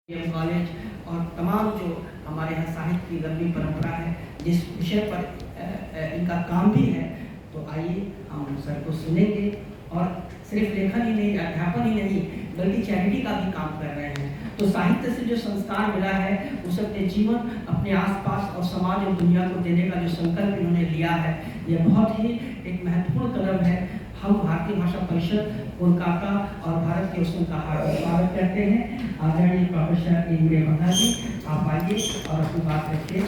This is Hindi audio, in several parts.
कॉलेज और तमाम जो हमारे यहाँ साहित्य की लंबी परंपरा है, जिस विषय पर इनका काम भी है, तो आइए हम सर को सुनेंगे। और सिर्फ लेखन ही नहीं, अध्यापन ही नहीं, बल्कि चैरिटी का भी काम कर रहे हैं। तो साहित्य से जो संस्कार मिला है, उसे अपने जीवन, अपने आसपास और समाज और दुनिया को देने का जो संकल्प इन्होंने लिया है, यह बहुत ही एक महत्वपूर्ण कदम है। हम भारतीय भाषा परिषद कोलकाता और भारत के उसमें का हार्दिक स्वागत करते हैं। आदरणीय प्रोफेसर इंद्र बंगा जी, आप आइए और अपनी बात रखिए।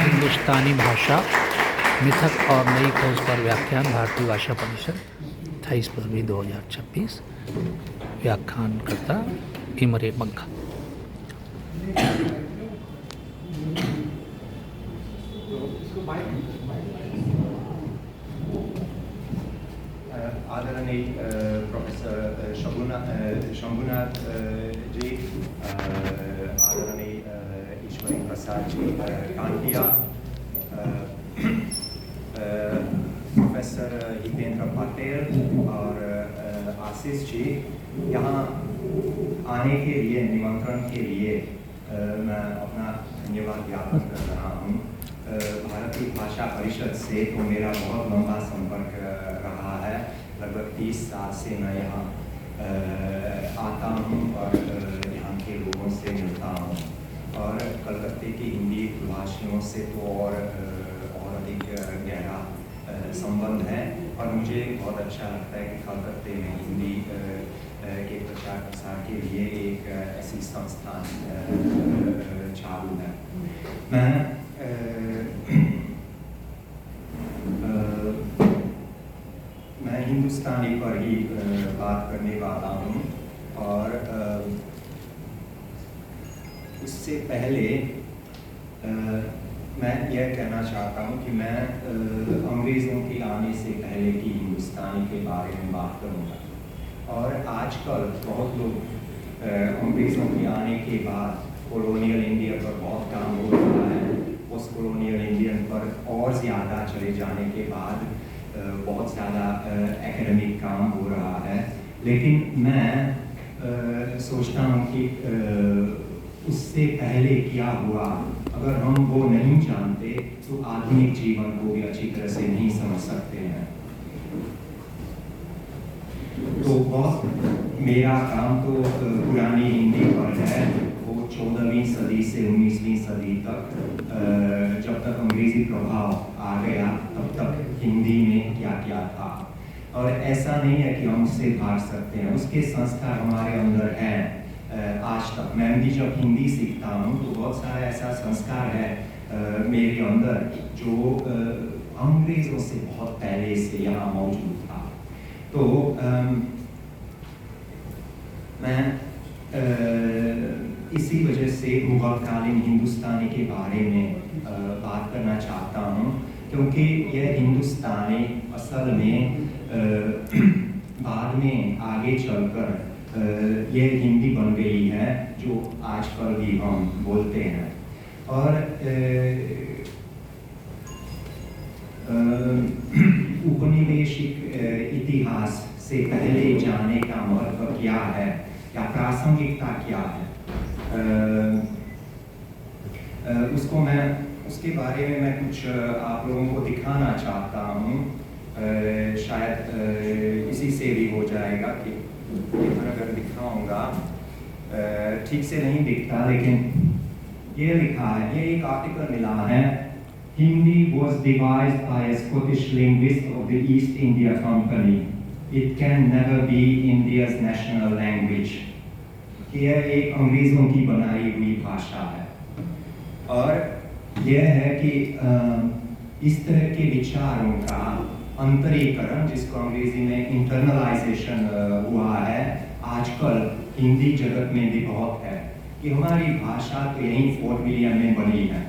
हिंदुस्तानी भाषा मिथक और नई खोज पर व्याख्यान भारतीय भाषा परिषद 28 फरवरी 2026। व्याख्यानकर्ता इमरे बंगा। आदरणीय प्रोफेसर शंभुनाथ जी, आदरणीय ईश्वरी प्रसाद जी कांटिया, प्रोफेसर हितेंद्र पटेल और आशीष जी, यहाँ आने के लिए, निमंत्रण के लिए मैं अपना धन्यवाद ज्ञापन कर रहा हूँ। भारतीय भाषा परिषद से तो मेरा बहुत लंबा संपर्क रहा है। लगभग 30 साल से मैं यहाँ आता हूँ और यहाँ के लोगों से मिलता हूँ, और कलकत्ते की हिंदी भाषियों से तो और अधिक गहरा संबंध है। और मुझे बहुत अच्छा लगता है कि कलकत्ते में हिंदी के प्रचार प्रसार के लिए एक ऐसी संस्थान चालू है। मैं हिंदुस्तानी पर ही बात करने वाला हूँ, और उससे पहले मैं यह कहना चाहता हूँ कि मैं अंग्रेज़ों के आने से पहले की हिंदुस्तानी के बारे में बात करूँगा। और आजकल बहुत लोग अंग्रेज़ों के आने के बाद कॉलोनियल इंडिया पर बहुत काम हो रहा है। पोस्ट कॉलोनियल इंडिया पर और ज़्यादा चले जाने के बाद बहुत ज़्यादा एकेडमिक काम हो रहा है। लेकिन मैं सोचता हूँ कि उससे पहले क्या हुआ, अगर हम वो नहीं जानते तो आधुनिक जीवन को भी अच्छी तरह से नहीं समझ सकते हैं। तो बहुत मेरा काम तो पुरानी हिंदी पर है, वो 14वीं सदी से 19वीं सदी तक, जब तक अंग्रेजी प्रभाव आ गया तब तक हिंदी में क्या क्या था। और ऐसा नहीं है कि हम उससे भाग सकते हैं, उसके संस्कार हमारे अंदर हैं। आज तक मैं भी जब हिंदी सीखता हूँ तो बहुत सारा ऐसा संस्कार है मेरे अंदर जो अंग्रेज़ों से बहुत पहले से यहाँ मौजूद था। तो मैं इसी वजह से मुगलकालीन हिंदुस्तानी के बारे में बात करना चाहता हूँ, क्योंकि यह हिंदुस्तानी असल में बाद में आगे चलकर यह हिंदी बन गई है जो आजकल भी हम बोलते हैं। और औपनिवेशिक इतिहास से पहले जाने का महत्व क्या है या प्रासंगिकता क्या है, उसके बारे में मैं कुछ आप लोगों को दिखाना चाहता हूँ। शायद इसी से भी हो जाएगा कि अगर दिखाऊंगा, ठीक से नहीं दिखता, लेकिन ये लिखा है, ये एक आर्टिकल मिला है, Hindi was devised by a Scottish linguist of the East India Company. It can never be India's national language. यह एक अंग्रेज़ों की बनाई हुई भाषा है। और यह है कि इस तरह के विचारों का अंतरीकरण, जिसको अंग्रेजी में इंटरनलाइजेशन हुआ है, आजकल हिंदी जगत में भी बहुत है। कि हमारी भाषा तो यहीं फोर्ट विलियम में बनी है,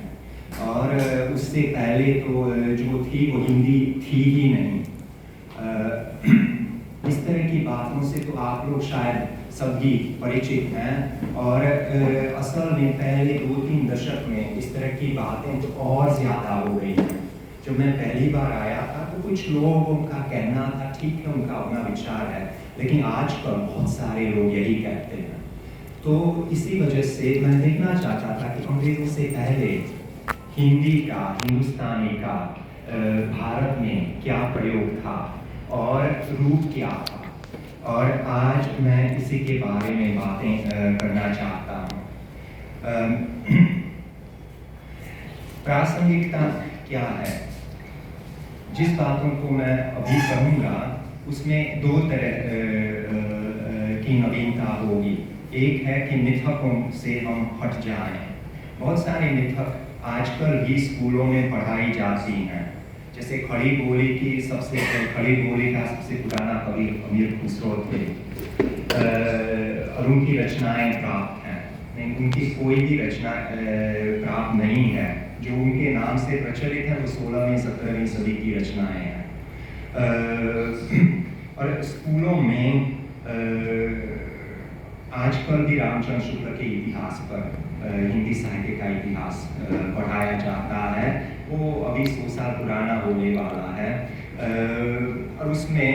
और उससे पहले तो जो थी वो हिंदी थी ही नहीं। इस तरह की बातों से तो आप लोग शायद सभी परिचित हैं। और असल में पहले 2-3 दशक में इस तरह की बातें तो और ज़्यादा हो गई हैं। जब मैं पहली बार आया था तो कुछ लोगों का कहना था, ठीक है, उनका अपना विचार है, लेकिन आजकल बहुत सारे लोग यही कहते हैं। तो इसी वजह से मैं देखना चाहता था कि अंग्रेज़ों से पहले हिंदी का, हिंदुस्तानी का भारत में क्या प्रयोग था और रूप क्या था, और आज मैं इसी के बारे में बातें करना चाहता हूँ। प्रासंगिकता क्या है? जिस बातों को मैं अभी कहूँगा उसमें दो तरह की नवीनता होगी। एक है कि मिथकों से हम हट जाएं। बहुत सारे मिथक आजकल भी स्कूलों में पढ़ाई जाती हैं। जैसे खड़ी बोली का सबसे पुराना कवि अमीर खुसरो थे और उनकी रचनाएं प्राप्त हैं। नहीं, उनकी कोई भी रचना प्राप्त नहीं है। जो उनके नाम से प्रचलित है वो 16वीं 17वीं सदी की रचनाएं हैं। और स्कूलों में आजकल भी रामचंद्र शुक्ल के इतिहास पर हिंदी साहित्य का इतिहास पढ़ाया जाता है। वो अभी 100 साल पुराना होने वाला है और उसमें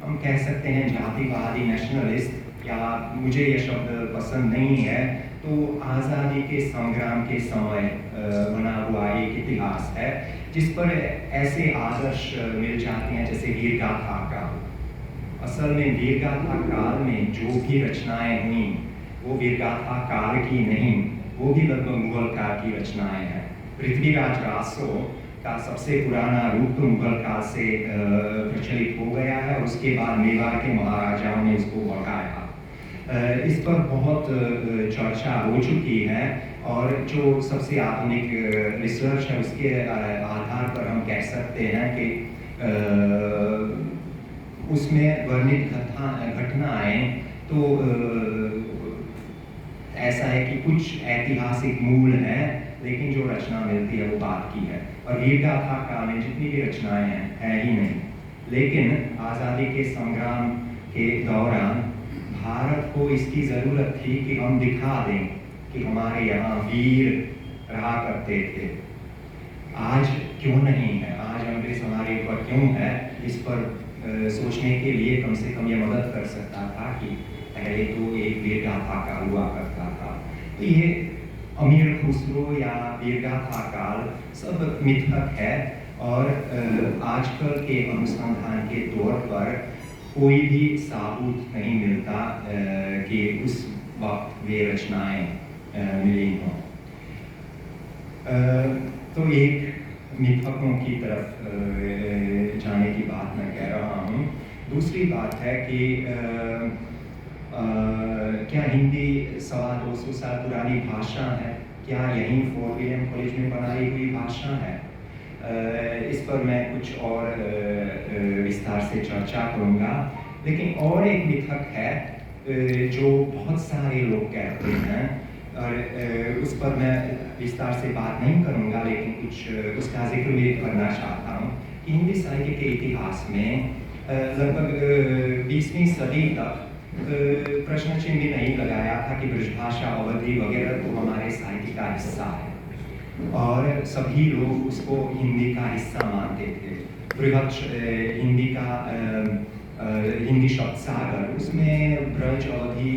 हम कह सकते हैं जातिवादी, नेशनलिस्ट, या मुझे ये शब्द पसंद नहीं है, तो आज़ादी के संग्राम के समय बना हुआ एक इतिहास है जिस पर ऐसे आदर्श मिल जाते हैं जैसे वीरगाथा का। असल में वीरगाथा काल में जो भी रचनाएं हुई वो वीरगाथा काल की नहीं, वो भी लगभग मुगल काल की रचनाएं हैं। पृथ्वीराज रासो का सबसे पुराना रूप तो मुगल काल से प्रचलित हो गया है। उसके बाद मेवाड़ के महाराजाओं ने इसको बढ़ाया। इस पर बहुत चर्चा हो चुकी है और जो सबसे आधुनिक रिसर्च है उसके आधार पर हम कह सकते हैं कि उसमें वर्णित घटनाएं तो ऐसा है कि कुछ ऐतिहासिक मूल है, लेकिन जो रचना मिलती है वो बात की है। और वीरगाथा काल में जितनी भी रचनाएं हैं है ही नहीं। लेकिन आज़ादी के संग्राम के दौरान भारत को इसकी ज़रूरत थी कि हम दिखा दें कि हमारे यहाँ वीर रहा करते थे। आज क्यों नहीं है? आज अंग्रेज हमारे ऊपर क्यों है? इस पर सोचने के लिए कम से कम ये मदद कर सकता था कि पहले तो एक वीरगाथा काल हुआ करता था। तो ये अमीर खुसरो या वीरगाथा काल सब मिथक है और आजकल के अनुसंधान के तौर पर कोई भी सबूत नहीं मिलता कि उस वक्त वे रचनाएं मिली हों। तो एक मिथकों की तरफ जाने की बात मैं कह रहा हूँ। दूसरी बात है कि क्या हिंदी 125 साल पुरानी भाषा है? क्या यहीं फोर्ट विलियम कॉलेज में बनाई हुई भाषा है? इस पर मैं कुछ और विस्तार से चर्चा करूँगा। लेकिन और एक मिथक है जो बहुत सारे लोग कहते हैं और उस पर मैं विस्तार से बात नहीं करूँगा, लेकिन कुछ उसका जिक्र भी करना चाहता हूँ कि हिंदी साहित्य के इतिहास में लगभग 20वीं सदी तक प्रश्न चिन्ह भी नहीं लगाया था कि ब्रजभाषा, अवधी वगैरह तो हमारे साहित्य का हिस्सा है और सभी लोग उसको हिंदी का हिस्सा मानते थे। बृहद हिंदी का हिंदी शब्द सागर, उसमें ब्रज, अवधी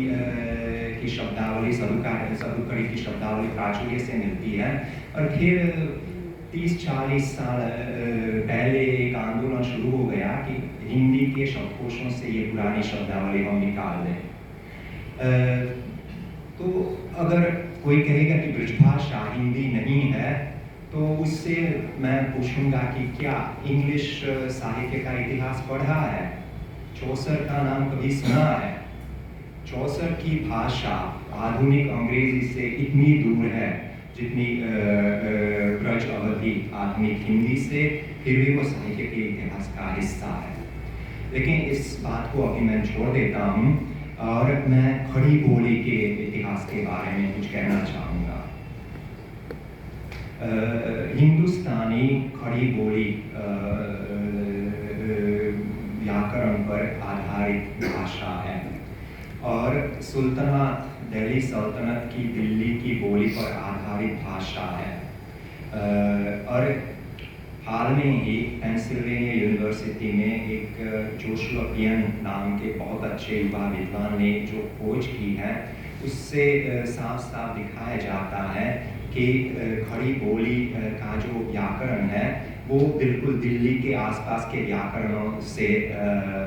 की शब्दावली, सदुकड़ी की शब्दावली प्राचुर्य से मिलती है। और फिर 30-40 साल पहले एक आंदोलन शुरू हो गया कि हिंदी के शब्दकोशों से ये पुरानी शब्दावली हम निकाल दें। तो अगर कोई कहेगा कि ब्रजभाषा हिंदी नहीं है तो उससे मैं पूछूंगा कि क्या इंग्लिश साहित्य का इतिहास पढ़ा है? चौसर का नाम कभी सुना है? चौसर की भाषा आधुनिक अंग्रेजी से इतनी दूर है जितनी ब्रज, अवधी आधुनिक हिंदी से, फिर भी वो साहित्य के इतिहास का हिस्सा है। लेकिन इस बात को अभी मैं छोड़ देता हूँ और मैं खड़ी बोली के इतिहास के बारे में कुछ कहना चाहूँगा। हिंदुस्तानी खड़ी बोली व्याकरण पर आधारित भाषा है और सुल्तानात, दिल्ली सल्तनत की दिल्ली की बोली पर आधारित भाषा है। और हाल में ही पेंसिल्वेनिया यूनिवर्सिटी में एक जोशुआ पियन नाम के बहुत अच्छे युवा विद्वान ने जो खोज की है उससे साफ साफ दिखाया जाता है कि खड़ी बोली का जो व्याकरण है वो बिल्कुल दिल्ली के आसपास के व्याकरणों से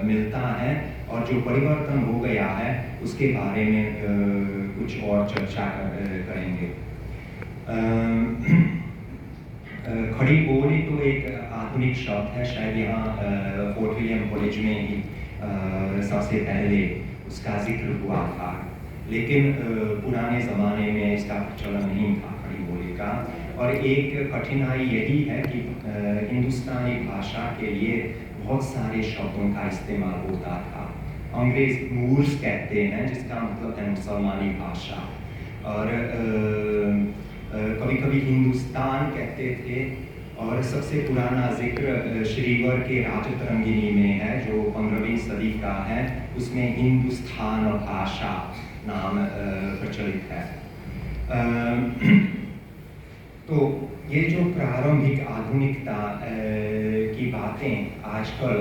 मिलता है, और जो परिवर्तन हो गया है उसके बारे में कुछ और चर्चा करेंगे। खड़ी बोली तो एक आधुनिक शब्द है, शायद यहाँ फोर्ट विलियम कॉलेज में ही सबसे पहले उसका जिक्र हुआ था, लेकिन पुराने ज़माने में इसका प्रचलन नहीं था खड़ी बोली का। और एक कठिनाई यही है कि हिंदुस्तानी भाषा के लिए बहुत सारे शब्दों का इस्तेमाल होता था। अंग्रेज मूर्स कहते हैं, जिसका मतलब है मुसलमानी भाषा, और कभी कभी हिंदुस्तान कहते थे। और सबसे पुराना जिक्र श्रीवर के राजतरंगिनी में है, जो 15वीं सदी का है। उसमें हिंदुस्तान भाषा नाम प्रचलित है। तो ये जो प्रारंभिक आधुनिकता की बातें आजकल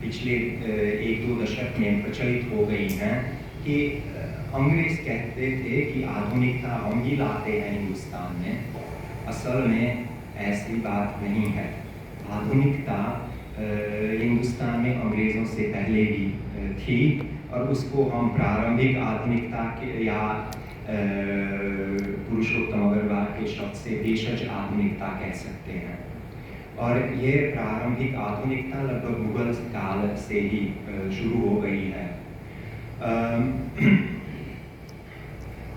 पिछले 1-2 दशक में प्रचलित हो गई हैं कि अंग्रेज कहते थे कि आधुनिकता हम ही लाते हैं हिंदुस्तान में। असल में ऐसी बात नहीं है। आधुनिकता हिंदुस्तान में अंग्रेज़ों से पहले भी थी, और उसको हम प्रारंभिक आधुनिकता के या पुरुषोत्तम अग्रवाल के शब्द से भेषज आधुनिकता कह सकते हैं। और ये प्रारंभिक आधुनिकता लगभग मुगल काल से ही शुरू हो गई है।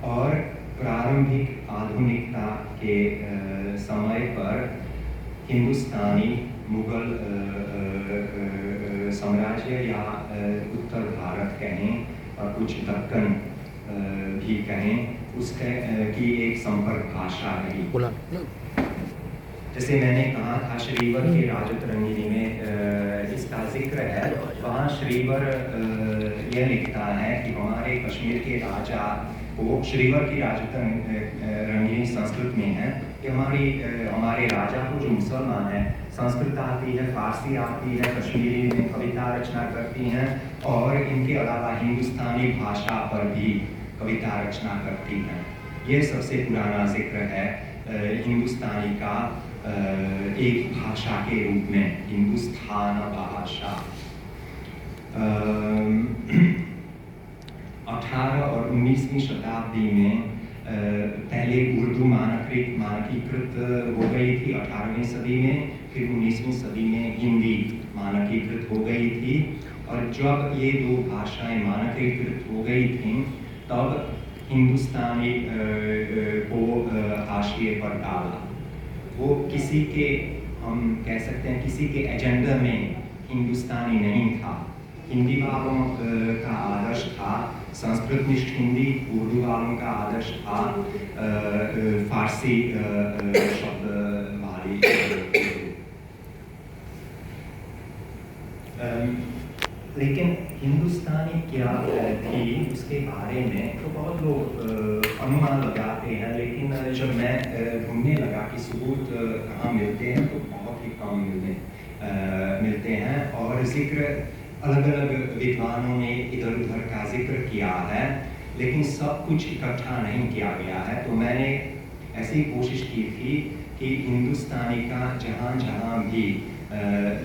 और प्रारंभिक आधुनिकता के समय पर हिंदुस्तानी मुगल साम्राज्य या उत्तर भारत कहें और कुछ दक्कन भी कहें, उसके की एक संपर्क भाषा रही। जैसे मैंने कहा था श्रीवर के राजतरंगिनी में इसका जिक्र है। वहाँ श्रीवर यह लिखता है कि हमारे कश्मीर के राजा को, श्रीवर की राजतरंगिनी संस्कृत में है कि हमारे राजा को, जो मुसलमान है, संस्कृत आती है, फारसी आती है, कश्मीरी में कविता रचना करती हैं, और इनके अलावा हिंदुस्तानी भाषा पर भी कविता रचना करती हैं। ये सबसे पुराना जिक्र है हिंदुस्तानी का एक भाषा के रूप में, हिंदुस्तान भाषा। 18 और 19वीं शताब्दी में पहले उर्दू मानकीकृत हो गई थी 18वीं सदी में, फिर 19वीं सदी में हिंदी मानकीकृत हो गई थी। और जब ये दो भाषाएं मानकीकृत हो गई थीं, तब हिंदुस्तानी को हाशिए पर डाला। वो किसी के, हम कह सकते हैं, किसी के एजेंडा में हिंदुस्तानी नहीं था। हिंदी वालों का आदर्श था संस्कृतनिष्ठ हिंदी, उर्दू वालों का आदर्श था फारसी शब्द वाली। लेकिन हिंदुस्तानी क्या थी उसके बारे में तो बहुत लोग अनुमान लगाते हैं, लेकिन जब मैं ढूंढने लगा कि सबूत कहाँ मिलते हैं तो बहुत ही कम मिलते हैं। और जिक्र अलग अलग विद्वानों ने इधर उधर का जिक्र किया है, लेकिन सब कुछ इकट्ठा नहीं किया गया है। तो मैंने ऐसी कोशिश की थी कि हिंदुस्तानी का जहाँ जहाँ भी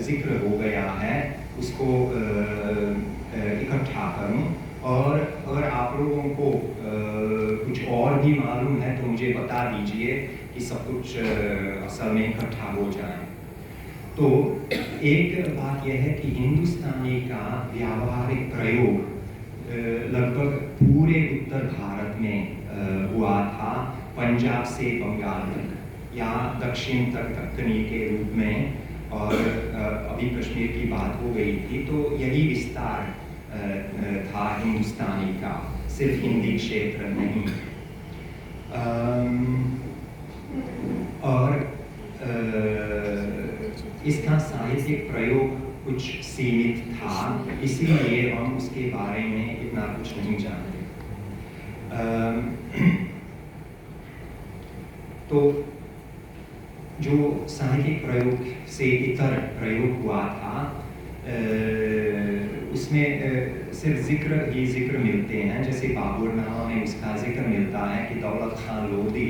जिक्र हो गया है उसको इकट्ठा करूं, और अगर आप लोगों को कुछ और भी मालूम है तो मुझे बता दीजिए कि सब कुछ असल में इकट्ठा हो जाए। तो एक बात यह है कि हिंदुस्तानी का व्यावहारिक प्रयोग लगभग पूरे उत्तर भारत में हुआ था, पंजाब से बंगाल तक या दक्षिण तक दक्कनी के रूप में। और अभी कश्मीर की बात हो गई थी, तो यही विस्तार था हिंदुस्तानी का, सिर्फ हिंदी क्षेत्र नहीं। और इसका साहित्यिक प्रयोग कुछ सीमित था, इसीलिए हम उसके बारे में इतना कुछ नहीं जानते। तो जो साहित्यिक प्रयोग से इतर प्रयोग हुआ था उसमें सिर्फ जिक्र मिलते हैं। जैसे बाबरनामा में उसका जिक्र मिलता है कि दौलत खान लोधी,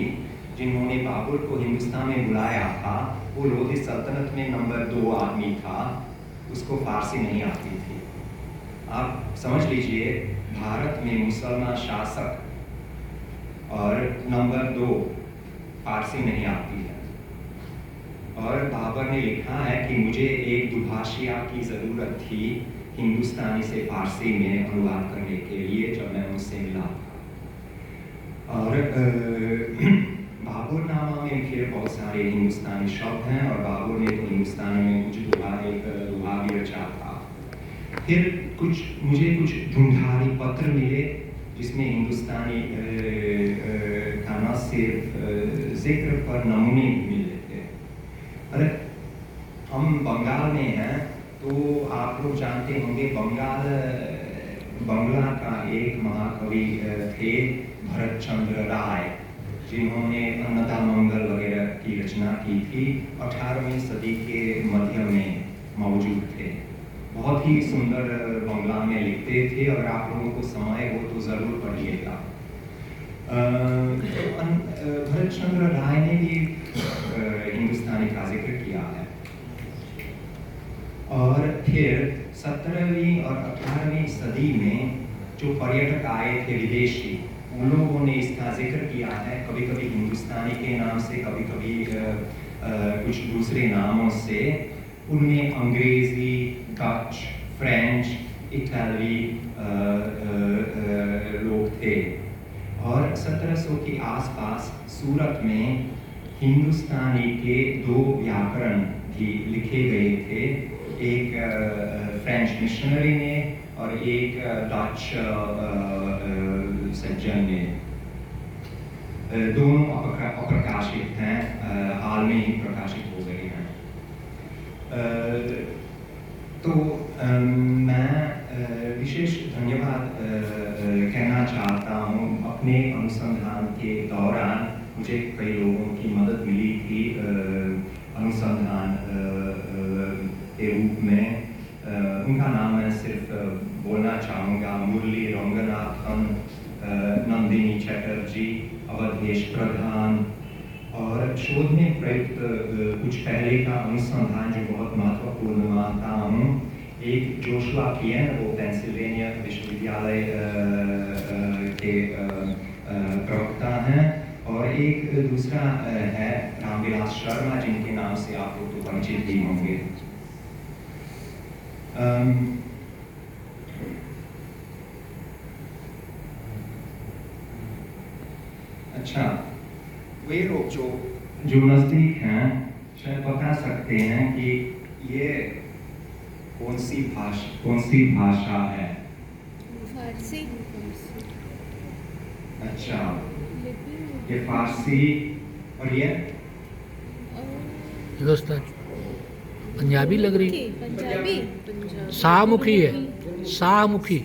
जिन्होंने बाबर को हिंदुस्तान में बुलाया था, वो लोधी सल्तनत में नंबर 2 आदमी था, उसको फारसी नहीं आती थी। आप समझ लीजिए, भारत में मुसलमान शासक और नंबर 2 फारसी नहीं आती है। और बाबर ने लिखा है कि मुझे एक दुभाषिया की ज़रूरत थी हिंदुस्तानी से फारसी में अनुवाद करने के लिए, जब मैं उनसे मिला था। और बाबरनामा में फिर बहुत सारे हिंदुस्तानी शब्द हैं, और बाबर ने तो हिंदुस्तानी में कुछ दुहा भी रचा था। फिर मुझे कुछ ढूंढारी पत्र मिले जिसमें हिंदुस्तानी का न सिर्फ जिक्र पर नमूने मिले थे। अरे हम बंगाल में हैं, तो आप लोग जानते होंगे बंगला का एक महाकवि थे भरत चंद्र राय, जिन्होंने अन्नदा मंगल वगैरह की रचना की थी। 18वीं सदी के मध्य में मौजूद थे। बहुत ही सुंदर बंगला में लिखते थे। अगर आप लोगों को समय हो तो ज़रूर पढ़िएगा। भरत चंद्र राय ने भी हिंदुस्तानी का जिक्र किया है। और फिर 17वीं और 18वीं सदी में जो पर्यटक आए थे विदेशी, उन लोगों ने इसका जिक्र किया है, कभी कभी हिंदुस्तानी के नाम से, कभी कभी कुछ दूसरे नामों से। उनमें अंग्रेजी, डच, फ्रेंच, इटाली लोग थे। और 1700 के आसपास सूरत में हिंदुस्तानी के 2 व्याकरण भी लिखे गए थे, एक फ्रेंच मिशनरी ने और एक डच सज्जन ने। दोनों अप्रकाशित हैं, हाल में ही प्रकाशित हो गए हैं। तो मैं विशेष धन्यवाद कहना चाहता हूँ। अपने अनुसंधान के दौरान मुझे कई लोगों की मदद मिली थी अनुसंधान के रूप में। उनका नाम मैं सिर्फ बोलना चाहूँगा: मुरली रंगनाथन, नंदिनी चटर्जी, अवधेश प्रधान। और शोध में प्रयुक्त कुछ पहले का अनुसंधान जो बहुत महत्वपूर्ण मानता हूँ, एक जोशुआ पियन, वो पेंसिल्वेनिया विश्वविद्यालय के प्रवक्ता हैं, और एक दूसरा है रामविलास शर्मा, जिनके नाम से आप लोग तो परिचित ही होंगे। अच्छा, वे लोग जो नज़दीक हैं शायद बता सकते हैं कि ये कौन सी भाषा है? फारसी। अच्छा, ये फारसी। और ये दोस्तों पंजाबी लग रही, पंजाबी। शाहमुखी है, शाहमुखी।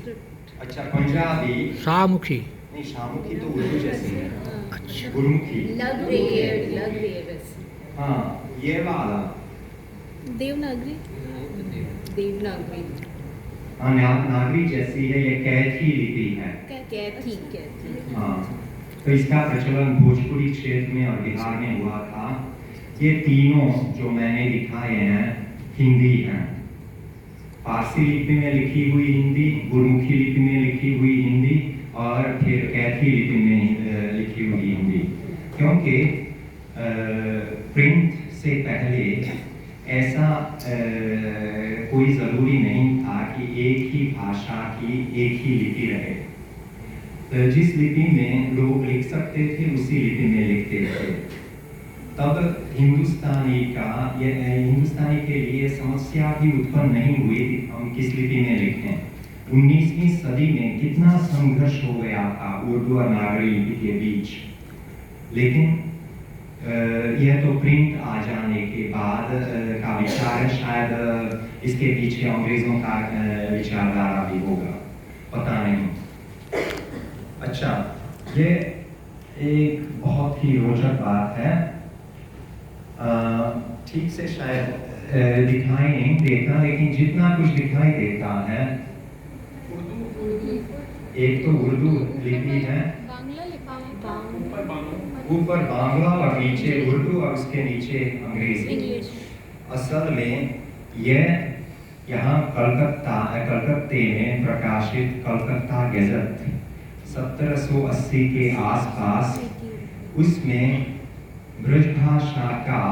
अच्छा, पंजाबी। शाहमुखी नहीं, शाहमुखी तो उर्दू जैसी है। अच्छा, गुरमुखी लग रही है बस। हाँ, ये वाला देवनागरी। देवनागरी। हाँ, नागरी जैसी है। ये कैथी लिपि है। कैथी। हाँ, तो इसका प्रचलन भोजपुरी क्षेत्र में और बिहार में हुआ था। ये तीनों जो मैंने दिखाए हैं हिंदी हैं। फारसी लिपि में लिखी हुई हिंदी, गुरमुखी लिपि में लिखी हुई हिंदी, और फिर कैथी लिपि में लिखी हुई हिंदी। क्योंकि प्रिंट से पहले ऐसा कोई ज़रूरी नहीं था कि एक ही भाषा की एक ही लिपि रहे। जिस लिपि में लोग लिख सकते थे उसी लिपि में लिखते थे। तब हिंदुस्तानी के लिए समस्या भी उत्पन्न नहीं हुई कि हम किस लिपि में लिखें। 19वीं सदी में कितना संघर्ष हो गया था उर्दू और नागरी लिपि के बीच। लेकिन यह तो प्रिंट आ जाने के बाद का विचार है। शायद इसके पीछे अंग्रेजों का विचारधारा भी होगा, पता नहीं। अच्छा, ये एक बहुत ही रोचक बात है। ठीक से शायद दिखाई नहीं देता, लेकिन जितना कुछ दिखाई देता है एक तो उर्दू लिपि है, बांग्ला ऊपर बांग्ला और नीचे उर्दू और उसके नीचे अंग्रेजी। इंग्लिश। असल में यह यहाँ कलकत्ते में प्रकाशित कलकत्ता गज़ट 1780 के आसपास, उसमें ब्रजभाषा का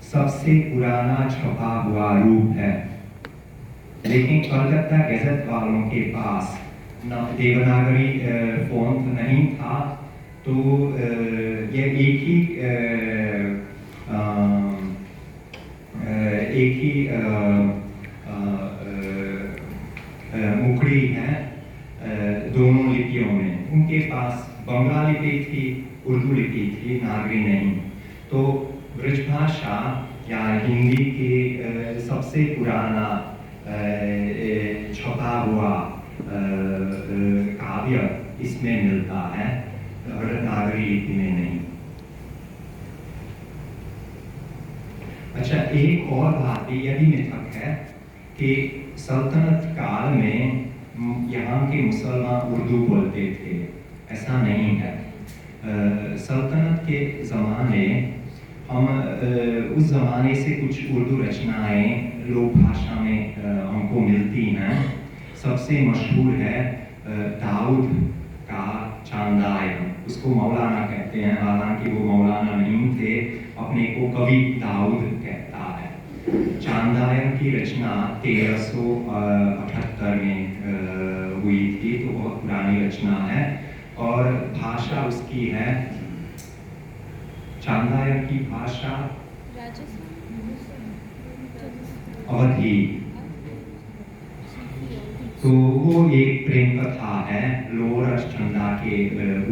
सबसे पुराना छपा हुआ रूप है। लेकिन कलकत्ता गज़ट वालों के पास देवनागरी फ़ॉन्ट नहीं था, तो यह एक ही मुखड़ी है दोनों लिपियों में। उनके पास बंगला लिपि थी, उर्दू लिपि थी, नागरी नहीं। तो ब्रजभाषा या हिंदी के सबसे पुराना छपा हुआ काव्य इसमें मिलता है और नागरी लिपि में नहीं। अच्छा, एक और बात यह भी मिथक है कि सल्तनत काल में यहाँ के मुसलमान उर्दू बोलते थे। ऐसा नहीं है। सल्तनत के ज़माने हम उस ज़माने से कुछ उर्दू रचनाएं लोक भाषा में हमको मिलती हैं। सबसे मशहूर है दाऊद का चांदायन। उसको मौलाना कहते हैं, हालांकि वो मौलाना नहीं थे, अपने को कवि दाऊद कहता है। चांदायन की रचना 1378 में हुई थी, तो बहुत पुरानी रचना है। और भाषा उसकी है, चांदायन की भाषा अवधी। तो वो एक प्रेम कथा है लोअर चंदा के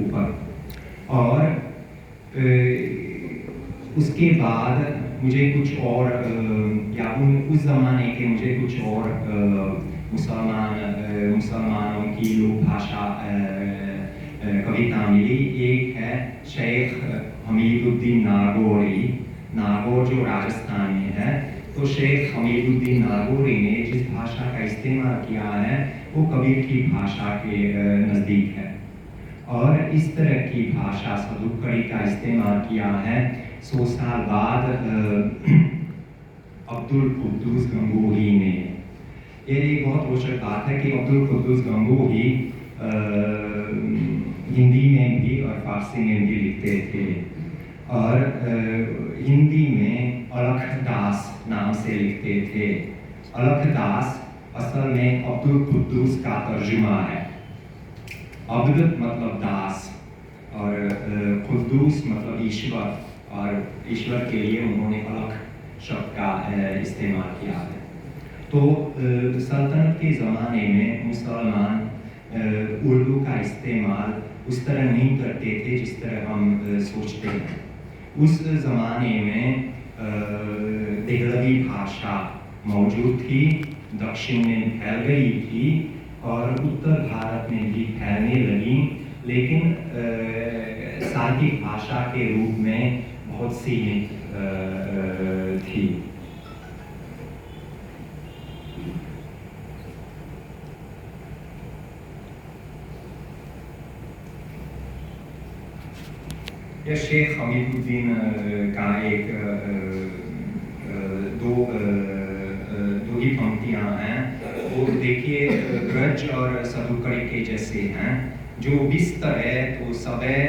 ऊपर। और उसके बाद मुझे कुछ और या उस ज़माने के मुझे कुछ और मुसलमानों की लोक भाषा कविता मिली। एक है शेख हमीदुद्दीन नागौरी, नागौर जो राजस्थान में है। तो शेख हमीदुद्दीन नागौरी ने जिस भाषा का इस्तेमाल किया है वो कबीर की भाषा के नज़दीक है। और इस तरह की भाषा सदुक्कड़ी का इस्तेमाल किया है 100 साल बाद अब्दुल कुद्दूस गंगोही ने। ये एक बहुत रोचक बात है कि अब्दुल कुद्दूस गंगोही हिंदी में भी और फारसी में भी लिखते थे। और हिंदी में अलखदास नाम से लिखते थे। अलखदास असल में अब्दुल कुद्दूस का तर्जुमा है। अब्द मतलब दास और कुद्दूस मतलब ईश्वर, और ईश्वर के लिए उन्होंने अलख शब्द का इस्तेमाल किया है। तो सल्तनत के ज़माने में मुसलमान उर्दू का इस्तेमाल उस तरह नहीं करते थे जिस तरह हम सोचते हैं। उस ज़माने में देहलवी भाषा मौजूद थी, दक्षिण में फैल गई थी और उत्तर भारत में भी फैलने लगी, लेकिन साहित्यिक भाषा के रूप में बहुत सीमित थी। यह शेख हमीदुद्दीन का एक दो ही पंक्तियाँ हैं। वो देखिए ब्रज और सदुक्कड़ी के जैसे हैं। जो बिस्तर है तो सबे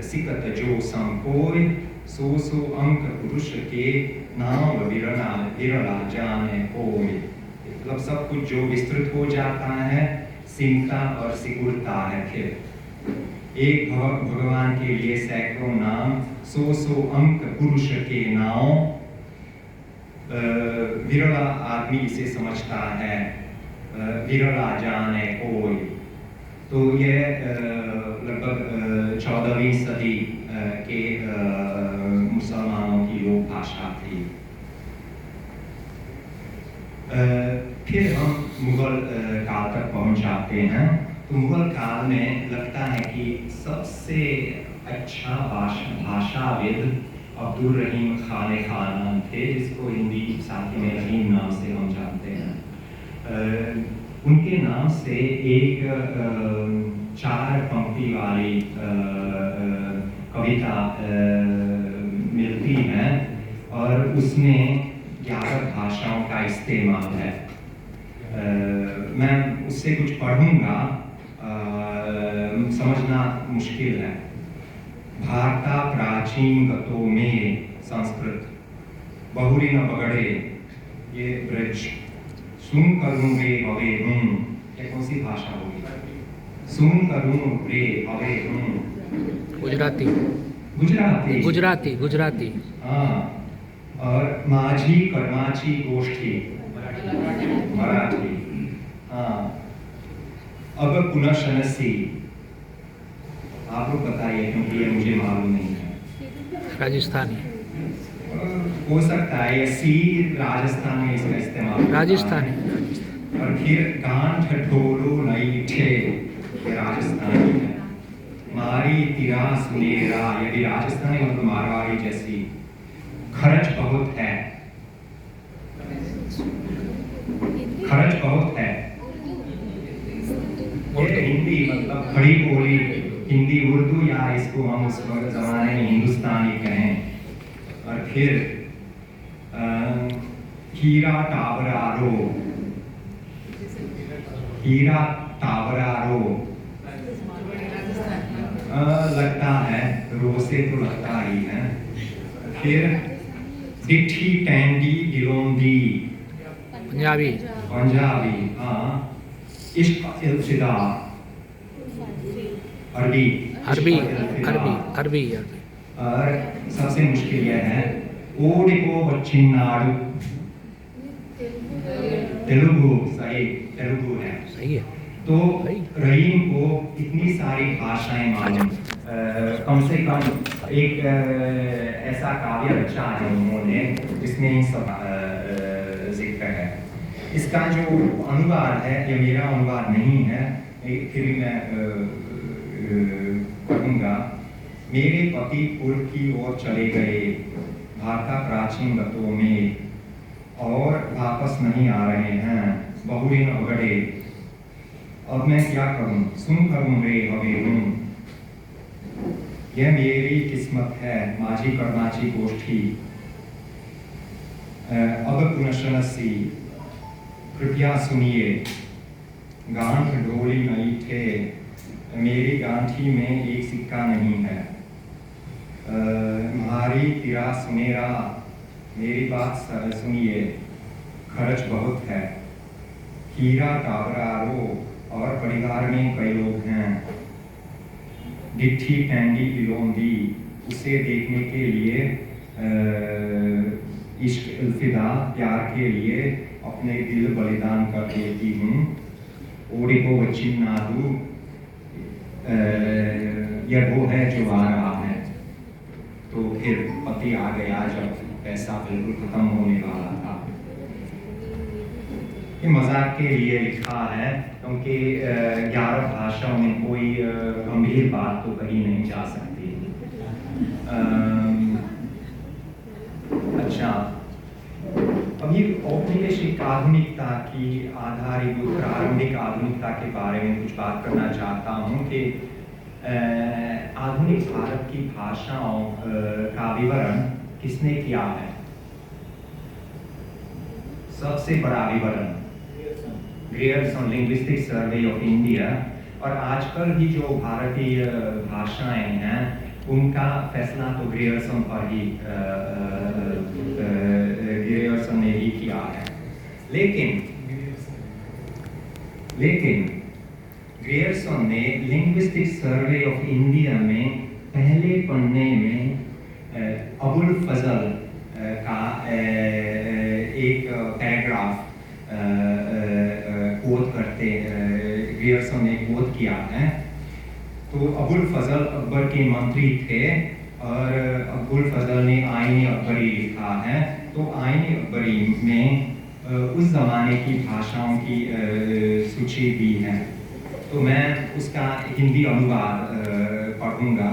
सिकत जो संकोय, सो अंक पुरुष के नाम विरला जाने कोय। मतलब सब कुछ जो विस्तृत हो जाता है सिमटा और सिकुड़ता है। फिर एक भगवान के लिए सैकड़ों नाम, 100 अंक पुरुष के नाम। विरला आदमी इसे समझता है, विरला जाने कोई। तो यह लगभग 14वीं सदी के मुसलमानों की लोक भाषा थी। फिर हम मुगल काल तक पहुंच जाते हैं। तो मुगल काल में लगता है कि सबसे अच्छा भाषाविद अब्दुल रहीम खान खान थे, जिसको हिंदी साहित्य में रहीम नाम से हम जानते हैं। उनके नाम से एक 4 पंक्ति वाली कविता मिलती है और उसमें 11 भाषाओं का इस्तेमाल है। मैं उससे कुछ पढ़ूंगा, समझना मुश्किल है। भारता प्राचीन गतो में संस्कृत, बहुरी न बगड़े ये ब्रज, सुन करूं रे हवे हूँ, ये कौन सी भाषा होगी? सुन करूं रे हवे हूँ, गुजराती गुजराती गुजराती गुजराती। हाँ, और माझी कर्माची गोष्ठी मराठी। हाँ, अब पुनः शनसी, आप लोग बताइए क्योंकि ये मुझे मालूम नहीं है। राजस्थानी हो सकता है ये सी राजस्थान में इसका इस्तेमाल होता है। राजस्थानी और फिर गांठ ढोलो नई ठे, ये राजस्थानी है। मारी तिरा सुनेरा, ये भी राजस्थानी मतलब मारवाड़ी जैसी। खर्च बहुत है, खर्च बहुत है, ये हिंदी मतलब खड़ी बोली हिंदी उर्दू, या इसको हम उस जमाने में हिंदुस्तानी कहें। और फिर हीरा टावरारो, हीरा टावरारो लगता है, रो से तो लगता ही है। फिर डिठी टैंडी गिलोंदी, पंजाबी पंजाबी। हाँ, इश्क इल्तिदा, अरबी अरबी इश्क अरबी इल्तिदा। अरबी। और सबसे मुश्किल यह है ओडिको बच्चिन्नाडु, तेलुगु। सही, तेलुगु है। सही है। तो रहीम को इतनी सारी भाषाएं मालूम, कम से कम एक ऐसा काव्य रचा है उन्होंने जिसमें इन सब जिक्र है। इसका जो अनुवाद है, ये मेरा अनुवाद नहीं है, फिर भी मैं पढ़ूंगा। मेरे पति पूर्व की ओर चले गए, भारता प्राचीन गतों में, और वापस नहीं आ रहे हैं, बहुरी न बगड़े। अब मैं क्या करूं, सुन करूं रे हवे हूँ, यह मेरी किस्मत है, माझी कर्माची गोष्ठी। अब पुनशनसी, कृपया सुनिए, गांठ ढोली नहीं थे, मेरी गांठी में एक सिक्का नहीं है। म्हारी तिरा सुनेरा, मेरी बात सुनिए, खर्च बहुत है। हीरा टावरारो, और परिवार में कई लोग हैं। डिठी टैंडी बिलोंदी, उसे देखने के लिए इश्क इल्तिदा, प्यार के लिए अपने दिल बलिदान कर देती हूँ। ओडिको वचिन्नाडु, यह वो है जो आ रहा है। तो फिर पति आ गया जब पैसा बिल्कुल खत्म होने वाला था। ये मजाक के लिए लिखा है, क्योंकि 11 भाषाओं में कोई गंभीर बात तो कही नहीं जा सकती। अच्छा, अभी औपनिवेशिक आधुनिकता की आधारित प्रारंभिक आधुनिकता के बारे में कुछ बात करना चाहता हूँ कि आधुनिक भारत की भाषाओं का विवरण किसने किया है? सबसे बड़ा विवरण Grierson linguistic survey of India. और आजकल भी जो भारतीय भाषाएं हैं उनका फैसला तो ग्रियर्सन पर ही ग्रियर्सन ने ही किया है। लेकिन ग्रियर्सन ने लिंग्विस्टिक सर्वे ऑफ इंडिया में पहले पन्ने में अबुल फजल का एक पैराग्राफ कोट करते ग्रियर्सन ने कोट किया है। तो अबुल फजल अकबर के मंत्री थे और अबुल फजल ने आईन अकबरी लिखा है। तो आईन अकबरी में उस जमाने की भाषाओं की सूची दी है। तो मैं उसका हिंदी अनुवाद पढ़ूंगा।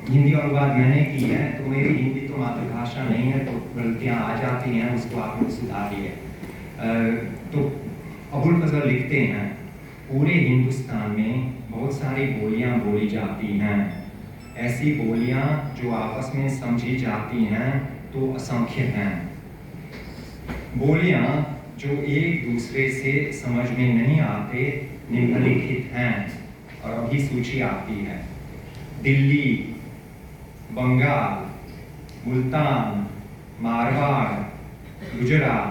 हिंदी अनुवाद मैंने की है, तो मेरी हिंदी तो मातृभाषा नहीं है, तो गलतियाँ आ जाती हैं, उसको आप लोग सुधारिए। तो अबुल फजल लिखते हैं, पूरे हिंदुस्तान में बहुत सारी बोलियां बोली जाती हैं। ऐसी बोलियां जो आपस में समझी जाती हैं तो असंख्य हैं। बोलियां जो एक दूसरे से समझ में नहीं आते निम्नलिखित हैं, और अभी सूची आती है। दिल्ली, बंगाल, मुल्तान, मारवाड़, गुजरात,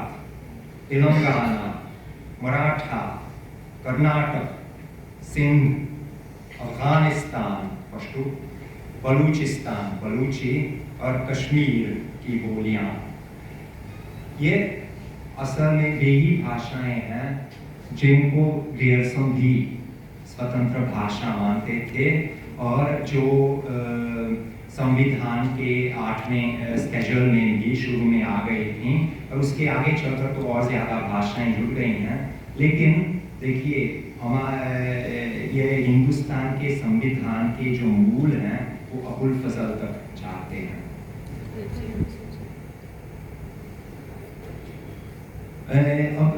तेलंगाना, मराठा, कर्नाटक, सिंध, अफगानिस्तान, पश्तो, बलूचिस्तान, बलूची और कश्मीर की बोलियां। ये असल में वे ही भाषाएं हैं जिनको ग्रियर्सन भी स्वतंत्र भाषा मानते थे, और जो संविधान के 8वें स्केड्यूल में भी शुरू में आ गई थी, और उसके आगे चलकर तो और ज़्यादा भाषाएं जुड़ गई हैं। लेकिन देखिए, ये हिंदुस्तान के संविधान के जो मूल हैं वो अबुल फजल तक जाते हैं। अब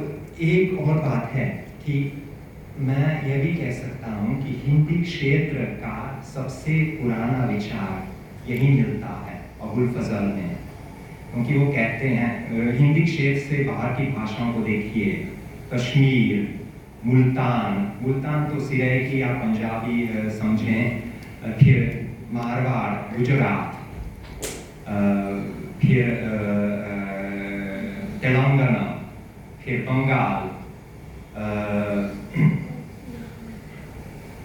एक और बात है कि मैं यह भी कह सकता हूँ कि हिंदी क्षेत्र का सबसे पुराना विचार यही मिलता है अबुल फजल में, क्योंकि वो कहते हैं हिंदी क्षेत्र से बाहर की भाषाओं को देखिए, कश्मीर, मुल्तान तो सिरैकी या पंजाबी समझें, फिर मारवाड़, गुजरात, फिर तेलंगाना, फिर बंगाल,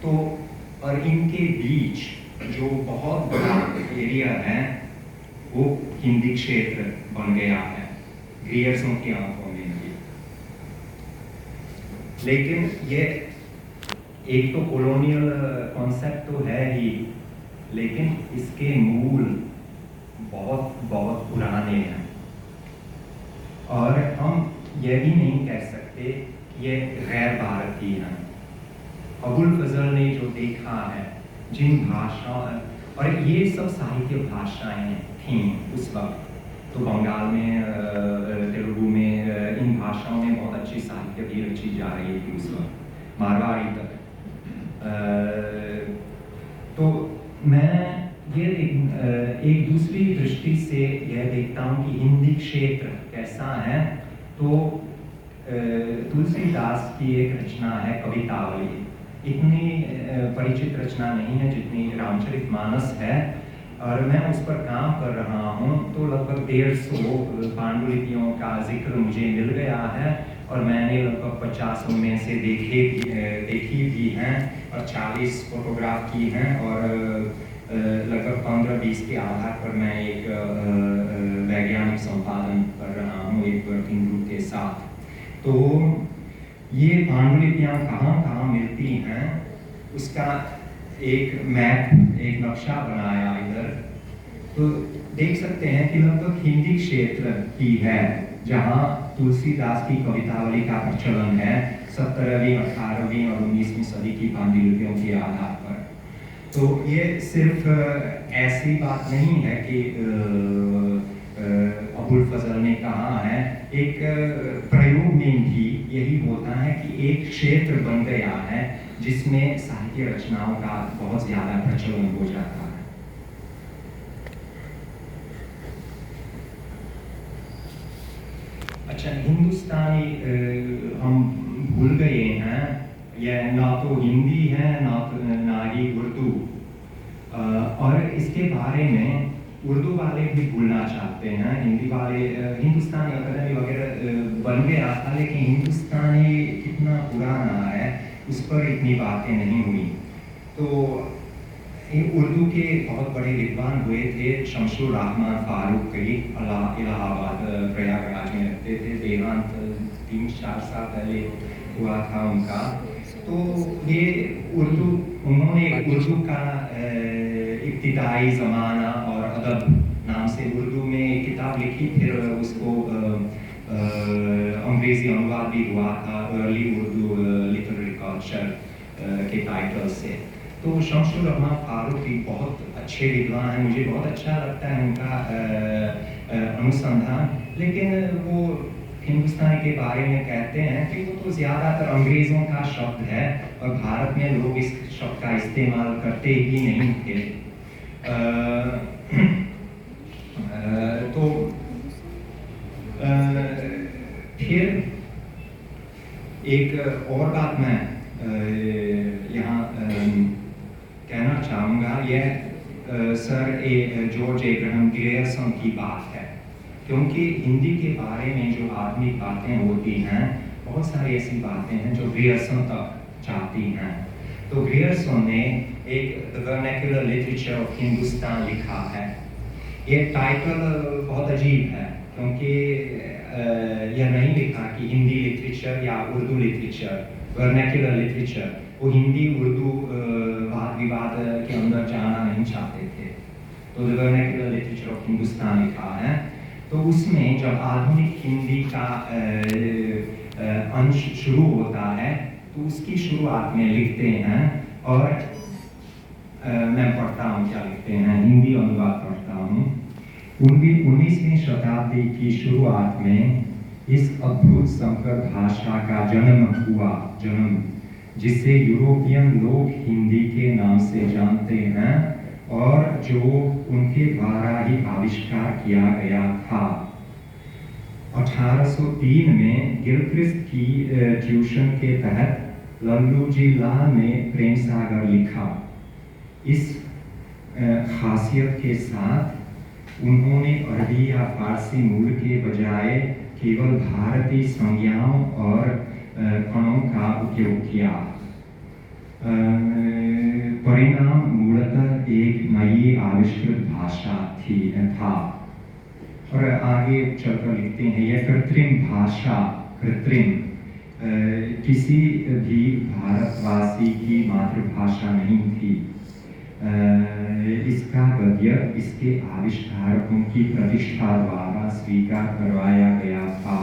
तो और इनके बीच जो बहुत बड़ा एरिया है वो हिंदी क्षेत्र बन गया है ग्रियर्सन की आंखों में भी। लेकिन ये एक तो कॉलोनियल कॉन्सेप्ट तो है ही, लेकिन इसके मूल बहुत बहुत पुराने हैं, और हम यह भी नहीं कह सकते ये गैर भारतीय हैं। अबुल फजल ने जो देखा है, जिन भाषाओं, और ये सब साहित्य भाषाएं थीं उस वक्त, तो बंगाल में, तेलुगु में, इन भाषाओं में बहुत अच्छी साहित्य भी रची जा रही थी उस वक्त, मारवाड़ी तक। तो मैं ये एक दूसरी दृष्टि से यह देखता हूँ कि हिंदी क्षेत्र कैसा है। तो तुलसीदास की एक रचना है कवितावली, इतनी परिचित रचना नहीं है जितनी रामचरितमानस है, और मैं उस पर काम कर रहा हूँ। तो लगभग 150 पांडुलिपियों का जिक्र मुझे मिल गया है, और मैंने लगभग 50 उनमें से देखी भी हैं, और 40 फोटोग्राफ की हैं, और लगभग 15-20 के आधार पर मैं एक वैज्ञानिक संपादन कर रहा हूँ एक वर्किंग ग्रुप के साथ। तो ये पांडुलिपियाँ कहाँ कहाँ मिलती हैं उसका एक मैप, एक नक्शा बनाया इधर। तो देख सकते हैं कि लगभग हिंदी क्षेत्र ही है जहाँ तुलसीदास की कवितावली का प्रचलन है 17वीं, 18वीं और 19वीं सदी की पांडुलिपियों के आधार पर। तो ये सिर्फ ऐसी बात नहीं है कि अबुल फजल ने कहा है, एक प्रयोग में भी यही होता है कि एक क्षेत्र बन गया है जिसमें साहित्य रचनाओं का बहुत ज्यादा प्रचलन हो जाता है। अच्छा, हिंदुस्तानी हम भूल गए हैं, यह ना तो हिंदी है ना ही उर्दू, और इसके बारे में उर्दू वाले भी भूलना चाहते हैं। हिंदी वाले, हिंदुस्तानी अकादमी वगैरह बन गया था, लेकिन हिंदुस्तानी कितना पुराना है उस पर इतनी बातें नहीं हुई। तो उर्दू के बहुत बड़े विद्वान हुए थे, शमशुर रहमान फारूकी, इलाहाबाद प्रयागराज में रहते थे, देहांत 3-4 साल पहले हुआ था उनका। तो ये उन्होंने उर्दू का इब्तिदाई ज़माना और अदब नाम से उर्दू में एक किताब लिखी, फिर उसको अंग्रेज़ी अनुवाद भी हुआ था, अर्ली उर्दू लिटरेरी कल्चर के टाइटल से। तो शमशुर रहमान फारूकी बहुत अच्छे विद्वान हैं, मुझे बहुत अच्छा लगता है उनका अनुसंधान, लेकिन वो हिंदुस्तानी के बारे में कहते हैं कि वो तो ज़्यादातर अंग्रेज़ों का शब्द है और भारत में लोग इस शब्द का इस्तेमाल करते ही नहीं थे। तो फिर एक और बात मैं यहाँ कहना चाहूँगा, यह सर जॉर्ज एब्राहम ग्रियर्सन की बात है, क्योंकि हिंदी के बारे में जो आधुनिक बातें होती हैं, बहुत सारी ऐसी बातें हैं जो ग्रियर्सन तक जाती हैं। तो ग्रियर्सन ने एक the vernacular literature of Hindustan लिखा है। ये टाइटल बहुत अजीब है, क्योंकि यह नहीं लिखा कि हिंदी लिटरेचर या उर्दू लिटरेचर, वर्नाक्युलर लिटरेचर। वो हिंदी उर्दू वाद विवाद के अंदर जाना नहीं चाहते थे। तो the vernacular literature of Hindustan लिखा है। तो उसमें जब आधुनिक हिंदी का अंश शुरू होता है, तो उसकी शुरुआत में लिखते हैं, और मैं पढ़ता हूँ क्या लिखते हैं, हिंदी अनुवाद पढ़ता हूँ। 19वीं शताब्दी की शुरुआत में इस अद्भुत संकर भाषा का जन्म जिसे यूरोपियन लोग हिंदी के नाम से जानते हैं और जो उनके द्वारा ही आविष्कार किया गया था। 1803 में गिलक्रिस्ट की ट्यूशन के तहत लल्लू जी लाल ने प्रेम सागर लिखा। इस खासियत के साथ उन्होंने अरबी या फारसी मूल के बजाय केवल भारतीय संज्ञाओं और कणों का उपयोग किया। परिणाम मूलतः एक नई आविष्कृत भाषा था। और आगे चलकर लिखते हैं, यह कृत्रिम भाषा, किसी भी भारतवासी की मातृभाषा नहीं थी। इसका गद्य इसके आविष्कारकों की प्रतिष्ठा द्वारा स्वीकार करवाया गया था।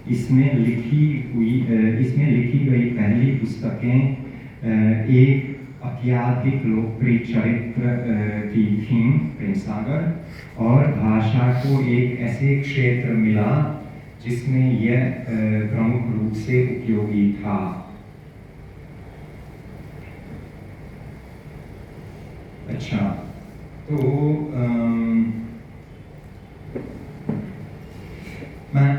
इसमें लिखी गई पहली पुस्तकें एक अत्यधिक लोकप्रिय चरित्र की थीम, प्रेम सागर, और भाषा को एक ऐसे क्षेत्र मिला जिसमें यह प्रमुख रूप से उपयोगी था। अच्छा, तो मैं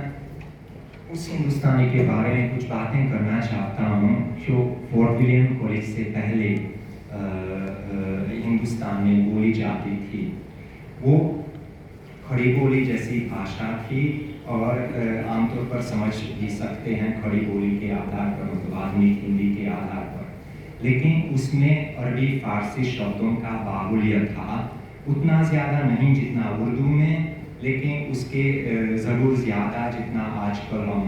उस हिंदुस्तानी के बारे में कुछ बातें करना चाहता हूँ जो फोर्ट विलियम कॉलेज से पहले हिंदुस्तान में बोली जाती थी। वो खड़ी बोली जैसी भाषा थी और आमतौर पर समझ भी सकते हैं खड़ी बोली के आधार पर, मतलब आधुनिक हिंदी के आधार पर। लेकिन उसमें अरबी फारसी शब्दों का बाहुल्य था, उतना ज़्यादा नहीं जितना उर्दू में, लेकिन उसके ज़रूर ज़्यादा जितना आजकल हम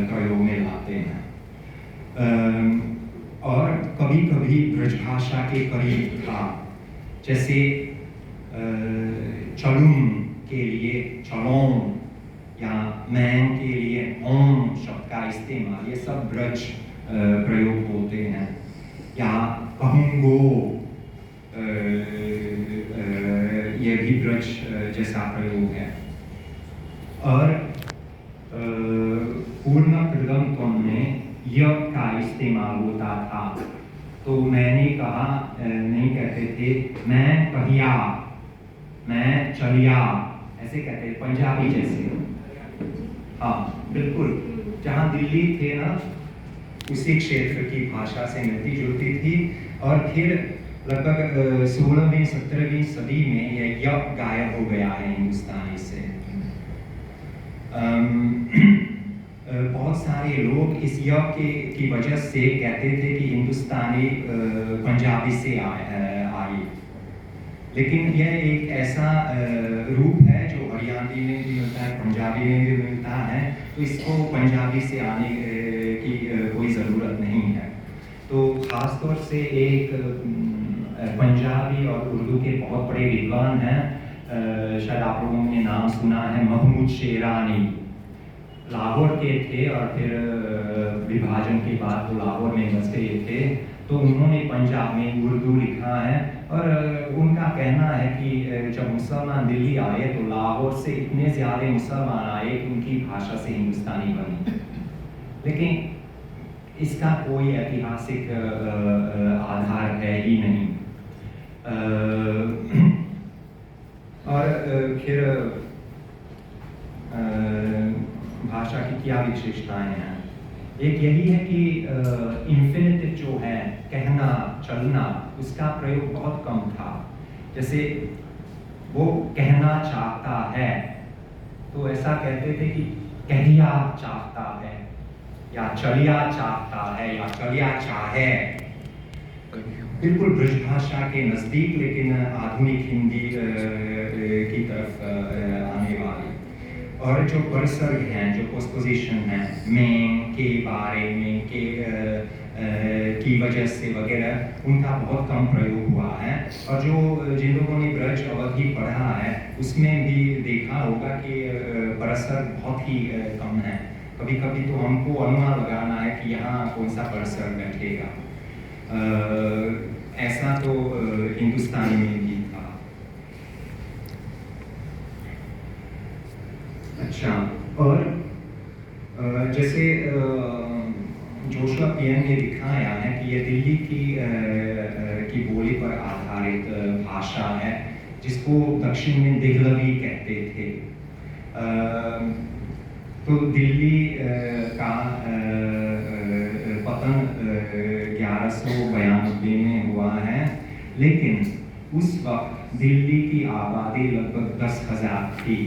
प्रयोग में लाते हैं। और कभी कभी ब्रजभाषा के करीब था, जैसे चलुम के लिए चलों या मैन के लिए ओम शब्द का इस्तेमाल, ये सब ब्रज प्रयोग होते हैं। या कहूँगो, ये भी ब्रज जैसा प्रयोग है। और पूर्ण कृदंतम में य का इस्तेमाल होता था। तो मैंने कहा नहीं कहते थे, मैं कहिया, मैं चलिया, ऐसे कहते हैं पंजाबी जैसे। हाँ बिल्कुल, जहाँ दिल्ली थे ना, उसी क्षेत्र की भाषा से मिलती जुलती थी। और फिर लगभग 16वीं 17वीं सदी में यह य गायब हो गया है हिंदुस्तानी से। बहुत सारे लोग इस य की वजह से कहते थे कि हिंदुस्तानी पंजाबी से आई, लेकिन यह एक ऐसा रूप है जो हरियाणवी में भी मिलता है, पंजाबी में भी मिलता है, तो इसको पंजाबी से आने की कोई ज़रूरत नहीं है। तो ख़ास तौर से एक पंजाबी और उर्दू के बहुत बड़े विद्वान हैं, शायद आप लोगों ने नाम सुना है, महमूद शेरानी। लाहौर के थे और फिर विभाजन के बाद तो लाहौर में बस गए थे, तो उन्होंने पंजाब में उर्दू लिखा है। और उनका कहना है कि जब मुसलमान दिल्ली आए तो लाहौर से इतने ज़्यादा मुसलमान आए कि उनकी भाषा से हिंदुस्तानी बनी, लेकिन इसका कोई ऐतिहासिक आधार है ही नहीं। और फिर भाषा की क्या विशेषताएं हैं? एक यही है कि इन्फिनिटिव जो है, कहना चलना, उसका प्रयोग बहुत कम था। जैसे वो कहना चाहता है तो ऐसा कहते थे कि कहिया चाहता है, या चलिया चाहता है, या चलिया चाहे। बिल्कुल ब्रज भाषा के नज़दीक, लेकिन आधुनिक हिंदी की तरफ आने वाली। और जो परसर्ग हैं, जो पोस्टपोजिशन हैं, में, के, बारे में, के, की वजह से वगैरह, उनका बहुत कम प्रयोग हुआ है। और जो जिन लोगों ने ब्रज अवधि पढ़ा है उसमें भी देखा होगा कि परसर्ग बहुत ही कम है। कभी कभी तो हमको अनुमान लगाना है कि यहाँ कौन सा परसर्ग बैठेगा। ऐसा तो हिंदुस्तानी में भी था। अच्छा, और जैसे जोशुआ पीएम ने दिखाया है कि ये दिल्ली की बोली पर आधारित भाषा है, जिसको दक्षिण में देहलवी कहते थे। तो दिल्ली का पतन 1192 में हुआ है, लेकिन उस वक्त दिल्ली की आबादी लगभग 10,000 थी।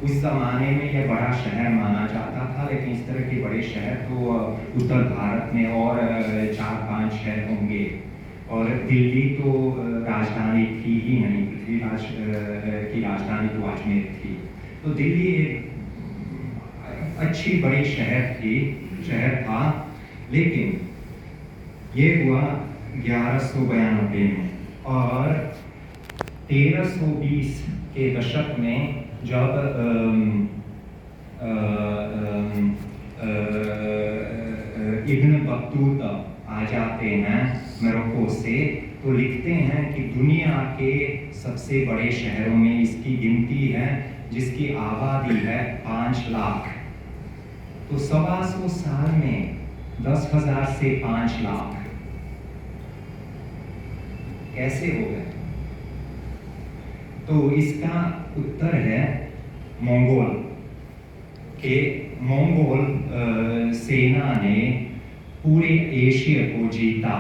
उस ज़माने में यह बड़ा शहर माना जाता था, लेकिन इस तरह के बड़े शहर तो उत्तर भारत में और 4-5 शहर होंगे। और दिल्ली तो राजधानी थी ही नहीं, पृथ्वीराज की राजधानी तो अजमेर थी। तो दिल्ली एक अच्छी बड़ी शहर था, लेकिन ये हुआ 1192 में। और 1320 के दशक में जब इब्न बतूता आ जाते हैं मोरक्को से, तो लिखते हैं कि दुनिया के सबसे बड़े शहरों में इसकी गिनती है, जिसकी आबादी है 5 लाख। तो 125 साल में 10,000 से 5 लाख कैसे हो गए? तो इसका उत्तर है मंगोल सेना ने पूरे एशिया को जीता।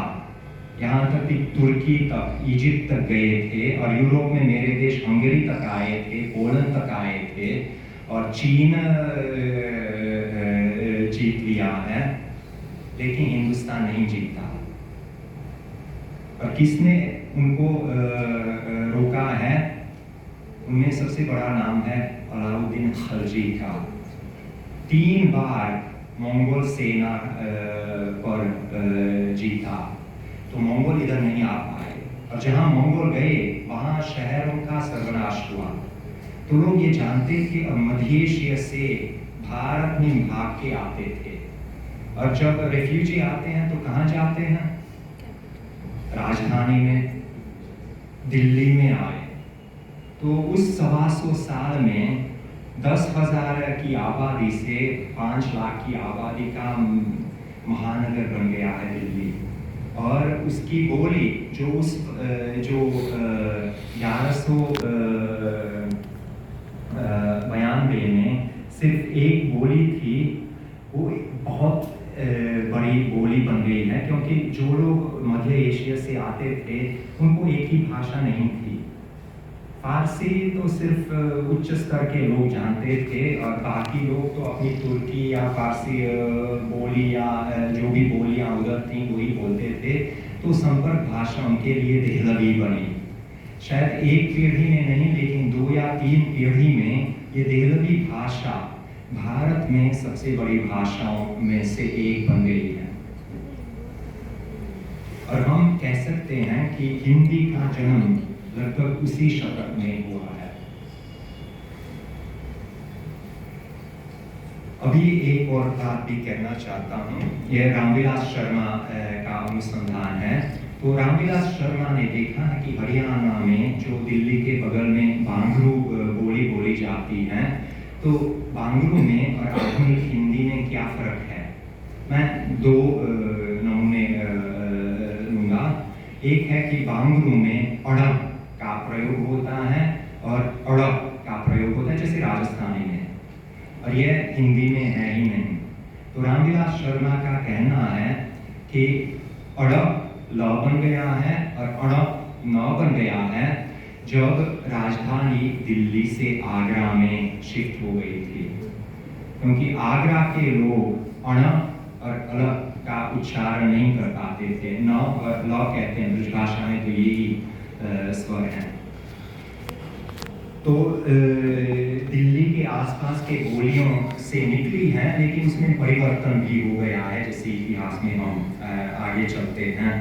यहाँ तक कि तुर्की तक, इजिप्ट तक गए थे, और यूरोप में मेरे देश हंगरी तक आए थे, पोलैंड तक आए थे, और चीन जीत लिया है, लेकिन हिंदुस्तान नहीं जीता। और किसने उनको रोका है? उनमें सबसे बड़ा नाम है अलाउद्दीन खिलजी का। 3 बार मंगोल सेना पर जीता, तो मंगोल इधर नहीं आ पाए। और जहां मंगोल गए वहां शहरों का सर्वनाश हुआ। तो लोग ये जानते थे, और मध्य एशिया से भारत में भाग के आते थे। और जब रेफ्यूजी आते हैं तो कहाँ जाते हैं? राजधानी में, दिल्ली में आए। तो उस 125 साल में 10,000 की आबादी से 5 लाख की आबादी का महानगर बन गया है दिल्ली। और उसकी बोली जो 1192 में सिर्फ एक बोली थी, वो बहुत बड़ी बोली बन गई है, क्योंकि जो लोग मध्य एशिया से आते थे उनको एक ही भाषा नहीं थी। फारसी तो सिर्फ उच्च स्तर के लोग जानते थे, और बाकी लोग तो अपनी तुर्की या फारसी बोली या जो भी बोलियां उधर थी वही बोलते थे। तो संपर्क भाषा उनके लिए देहलवी बनी। शायद एक पीढ़ी में नहीं, लेकिन 2 या 3 पीढ़ी में ये देहलवी भाषा भारत में सबसे बड़ी भाषाओं में से एक बन गई है। और हम कह सकते हैं कि हिंदी का जन्म लगभग उसी शतक में हुआ है। अभी एक और बात भी कहना चाहता हूँ। यह रामविलास शर्मा का अनुसंधान है तो रामविलास शर्मा ने देखा है कि हरियाणा में जो दिल्ली के बगल में बांगरू बोली बोली जाती है, तो बांगरू में और आधुनिक हिंदी में क्या फर्क है। मैं दो नमूने लूँगा। एक है कि बांगरू में अड़ब का प्रयोग होता है और अड़ब का प्रयोग होता है, जैसे राजस्थानी में, और यह हिंदी में है ही नहीं। तो रामविलास शर्मा का कहना है कि अड़ब ल बन गया है और अड़ब न बन गया है जब राजधानी दिल्ली से आगरा में शिफ्ट हो गई थी, क्योंकि आगरा के लोग अण और अल का उच्चारण नहीं कर पाते थे। न और ल कहते हैं ब्रज भाषा में, तो यही स्वर हैं। तो दिल्ली के आसपास के बोलियों से निकली है, लेकिन उसमें परिवर्तन भी हो गया है, जैसे इतिहास में हम आगे चलते हैं।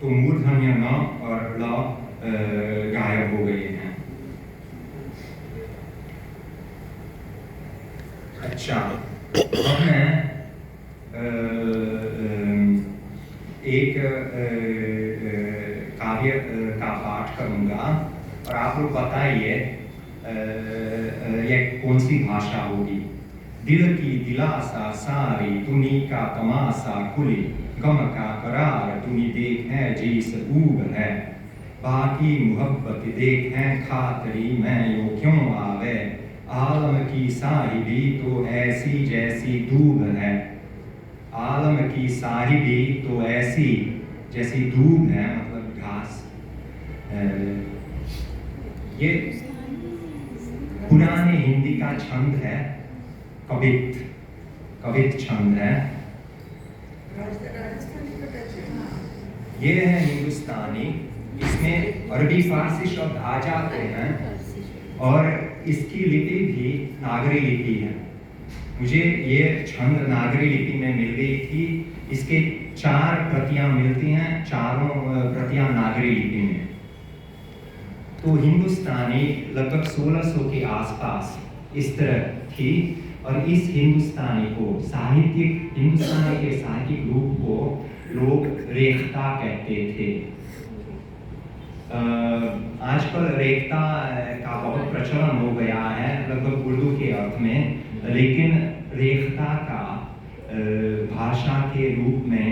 तो मूर्धन्य न और ल गायब हो गए हैं। अच्छा, अब मैं एक काव्य का पाठ करूंगा और आप लोग बताइए यह कौन सी भाषा होगी। दिल की दिलासा सारी तुनी का तमाशा खुली, गम का करार तुनी देख है जीस ऊब है, बाकी मुहब्बत देख है खातरी मैं यो क्यों आवे, आलम की साहिबी तो ऐसी जैसी दूब है, आलम की साहिबी तो ऐसी जैसी दूब है, मतलब घास। ये पुराने हिंदी का छंद है, कवित छंद है। ये है हिंदुस्तानी, इसमें अरबी फारसी शब्द आ जाते हैं और इसकी लिपि भी नागरी लिपि है। मुझे ये छंद नागरी लिपि में मिल गई थी। इसके 4 प्रतियां मिलती हैं, चारों प्रतियां नागरी लिपि में। तो हिंदुस्तानी लगभग 1600 के आसपास इस तरह थी, और इस हिंदुस्तानी को हिंदुस्तानी के साहित्यिक रूप को लोग रेख्ता कहते थे। आजकल रेख्ता का बहुत प्रचलन हो गया है, लगभग उर्दू के अर्थ में, लेकिन रेख्ता का भाषा के रूप में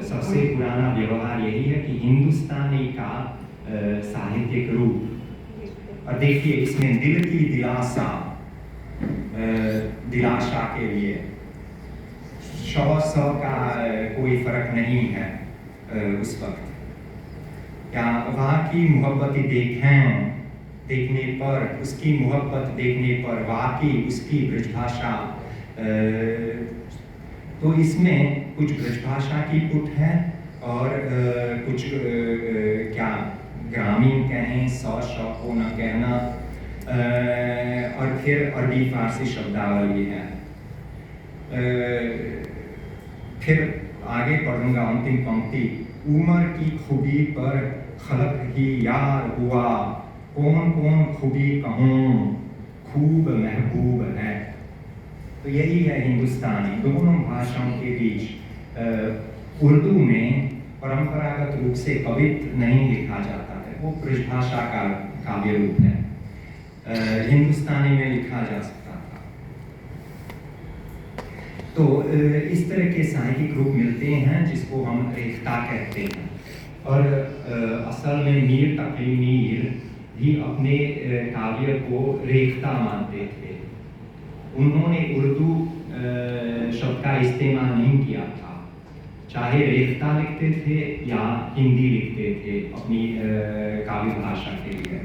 सबसे पुराना व्यवहार यही है कि हिंदुस्तानी का साहित्यिक रूप। और देखिए, इसमें दिल की दिलासा के लिए श का कोई फर्क नहीं है उस वक्त। या वहाँ की मोहब्बत देखने पर, उसकी मोहब्बत देखने पर वाकई उसकी ब्रजभाषा। तो इसमें कुछ ब्रजभाषा की पुट है और कुछ क्या ग्रामीण कहें, श को न कहना, और फिर अरबी फारसी शब्दावली है। फिर आगे पढ़ूंगा अंतिम पंक्ति। उमर की खूबी पर खलक ही यार हुआ, कौन कौन खूबी कहूँ, खूब महबूब है। तो यही है हिंदुस्तानी। दोनों भाषाओं के बीच उर्दू में परंपरागत रूप से कवित नहीं लिखा जाता है, वो ब्रजभाषा का काव्य रूप है। हिंदुस्तानी में लिखा जा सकता था। तो इस तरह के साहित्यिक रूप मिलते हैं जिसको हम रेख्ता कहते हैं। और असल में मीर तकी मीर भी अपने काव्य को रेख्ता मानते थे। उन्होंने उर्दू शब्द का इस्तेमाल नहीं किया था, चाहे रेख्ता लिखते थे या हिंदी लिखते थे अपनी काव्य भाषा के लिए।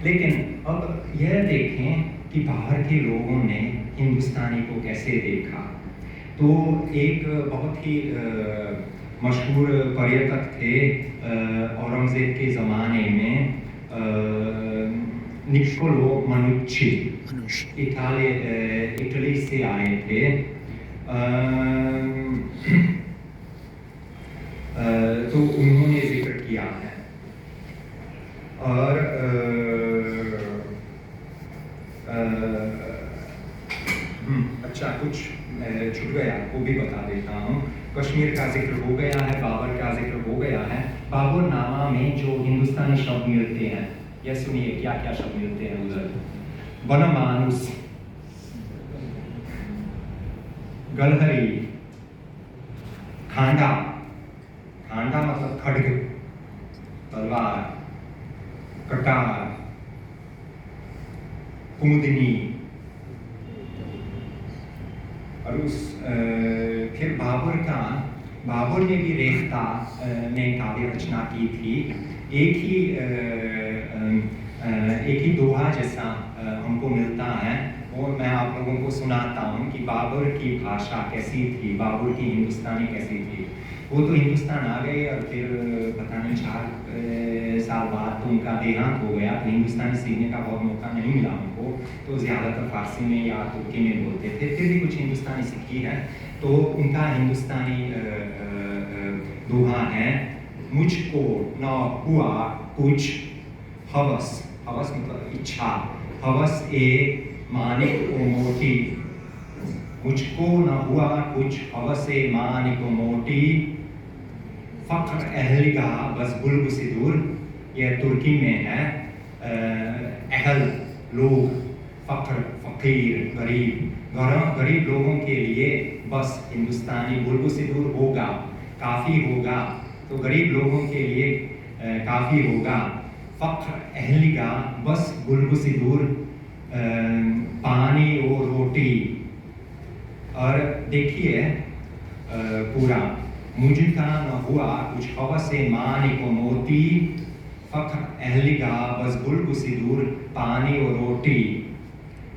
लेकिन अब यह देखें कि बाहर के लोगों ने हिंदुस्तानी को कैसे देखा। तो एक बहुत ही मशहूर पर्यटक थे औरंगजेब के ज़माने में, निकोलो मनुच्ची, इटली से आए थे। तो उन्होंने जिक्र किया है। और अच्छा, कुछ छूट गया, वो भी बता देता हूँ। कश्मीर का जिक्र हो गया है, बाबर का जिक्र हो गया है। बाबर नामा में जो हिंदुस्तानी शब्द मिलते हैं, यह सुनिए क्या क्या शब्द मिलते हैं उधर। बनमानुस, गलहरी, खांडा, खांडा मतलब खड्ग, तलवार, कटार, कुमुदिनी, और उस फिर बाबर ने भी रेख्ता में काव्य रचना की थी। एक ही दोहा जैसा हमको मिलता है, वो मैं आप लोगों को सुनाता हूँ कि बाबर की भाषा कैसी थी, बाबर की हिंदुस्तानी कैसी थी। वो तो हिंदुस्तान आ गए और फिर पता नहीं 4 साल बाद तो उनका देहांत हो गया, तो हिंदुस्तानी सीखने का बहुत मौका नहीं मिला उनको, तो ज़्यादातर फारसी में या तुर्की में बोलते थे। फिर भी कुछ हिंदुस्तानी सीखी है, तो उनका हिंदुस्तानी दोहा है, मुझको न हुआ कुछ हवस, हवस मतलब इच्छा, हवस ए मानिक ओ मोटी, मुझको न हुआ कुछ हवस ए मानिक ओ मोटी, फ़ख्र अहलिगा बस बुल्ब से दूर। यह तुर्की में है। अहल लोग, फ़ख्र फ़कीर गरीब, गरीब लोगों के लिए बस हिंदुस्तानी बुल्ब से दूर होगा, काफ़ी होगा, तो गरीब लोगों के लिए काफ़ी होगा। फ़ख्र अहलिगा बस बुल्ब से दूर, पानी और रोटी। और देखिए पूरा, मुझका न हुआ कुछ हवस मानी को मोती, फ़ख्र अहलिगा बस बुल्ब से दूर, पानी और रोटी।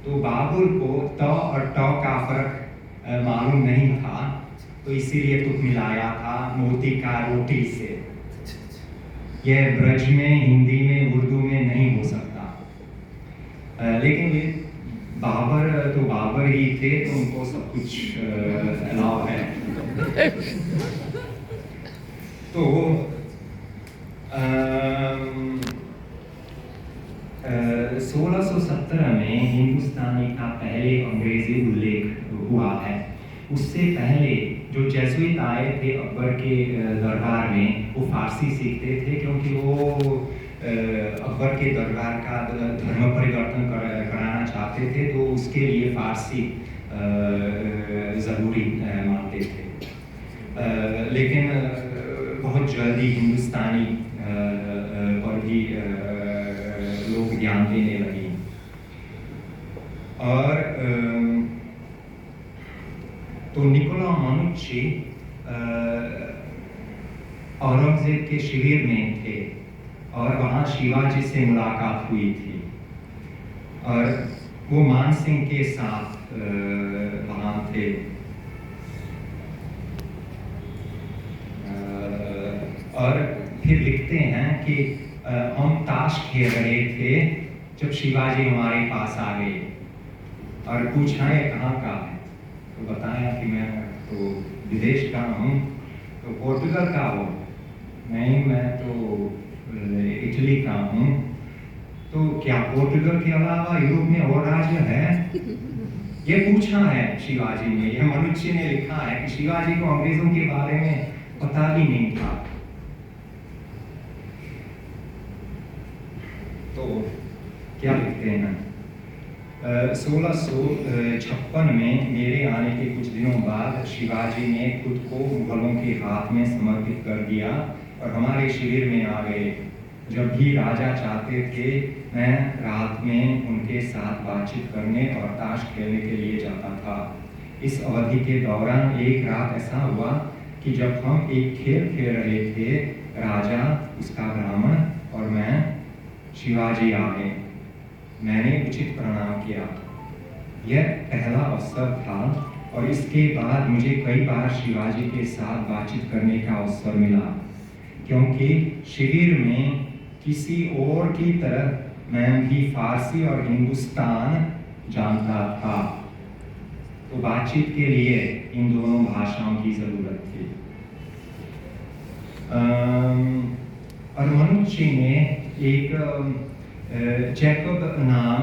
तो बाबर को त और ट का फर्क मालूम नहीं था, तो इसीलिए तुक मिलाया था मोती का रोटी से। यह ब्रज में, हिंदी में, उर्दू में नहीं हो सकता। लेकिन ये बाबर तो बाबर ही थे, तो उनको सब कुछ अलाव है। तो 1617 में हिंदुस्तानी का पहले अंग्रेजी उल्लेख हुआ है। उससे पहले जो जेसुइट आए थे अकबर के दरबार में, वो फारसी सीखते थे, क्योंकि वो अकबर के दरबार का धर्म परिवर्तन कराना चाहते थे, तो उसके लिए फारसी ज़रूरी मानते थे। लेकिन बहुत जल्दी हिंदुस्तानी पर भी लोग ध्यान देने लगे। और तो निकोला मानुची औरंगजेब के शिविर में थे और वहाँ शिवाजी से मुलाकात हुई थी, और वो मान सिंह के साथ वहाँ थे। और फिर लिखते हैं कि हम ताश खेल रहे थे जब शिवाजी हमारे पास आ गए और पूछा ये कहाँ का है, तो बताया कि मैं तो विदेश का हूँ। तो पोर्तुगल का हो? नहीं, मैं तो इटली का हूँ। तो क्या पोर्तुगल के अलावा यूरोप में और राज्य है? ये पूछा है शिवाजी ने। यह मनुष्य ने लिखा है कि शिवाजी को अंग्रेजों के बारे में पता भी नहीं था। तो क्या लिखते हैं, 1656 में मेरे आने के कुछ दिनों बाद शिवाजी ने खुद को मुगलों के हाथ में समर्पित कर दिया और हमारे शिविर में आ गए। जब भी राजा चाहते थे, मैं रात में उनके साथ बातचीत करने और ताश खेलने के लिए जाता था। इस अवधि के दौरान एक रात ऐसा हुआ कि जब हम एक खेल खेल रहे थे, राजा, उसका ब्राह्मण और मैं, शिवाजी आ गए। मैंने उचित प्रणाम किया। यह पहला अवसर था और इसके बाद मुझे कई बार शिवाजी के साथ बातचीत करने का अवसर मिला, क्योंकि शिविर में किसी और की तरह मैं भी फारसी और हिंदुस्तान जानता था, तो बातचीत के लिए इन दोनों भाषाओं की जरूरत थी। और मनुष्य ने एक जैकब नाम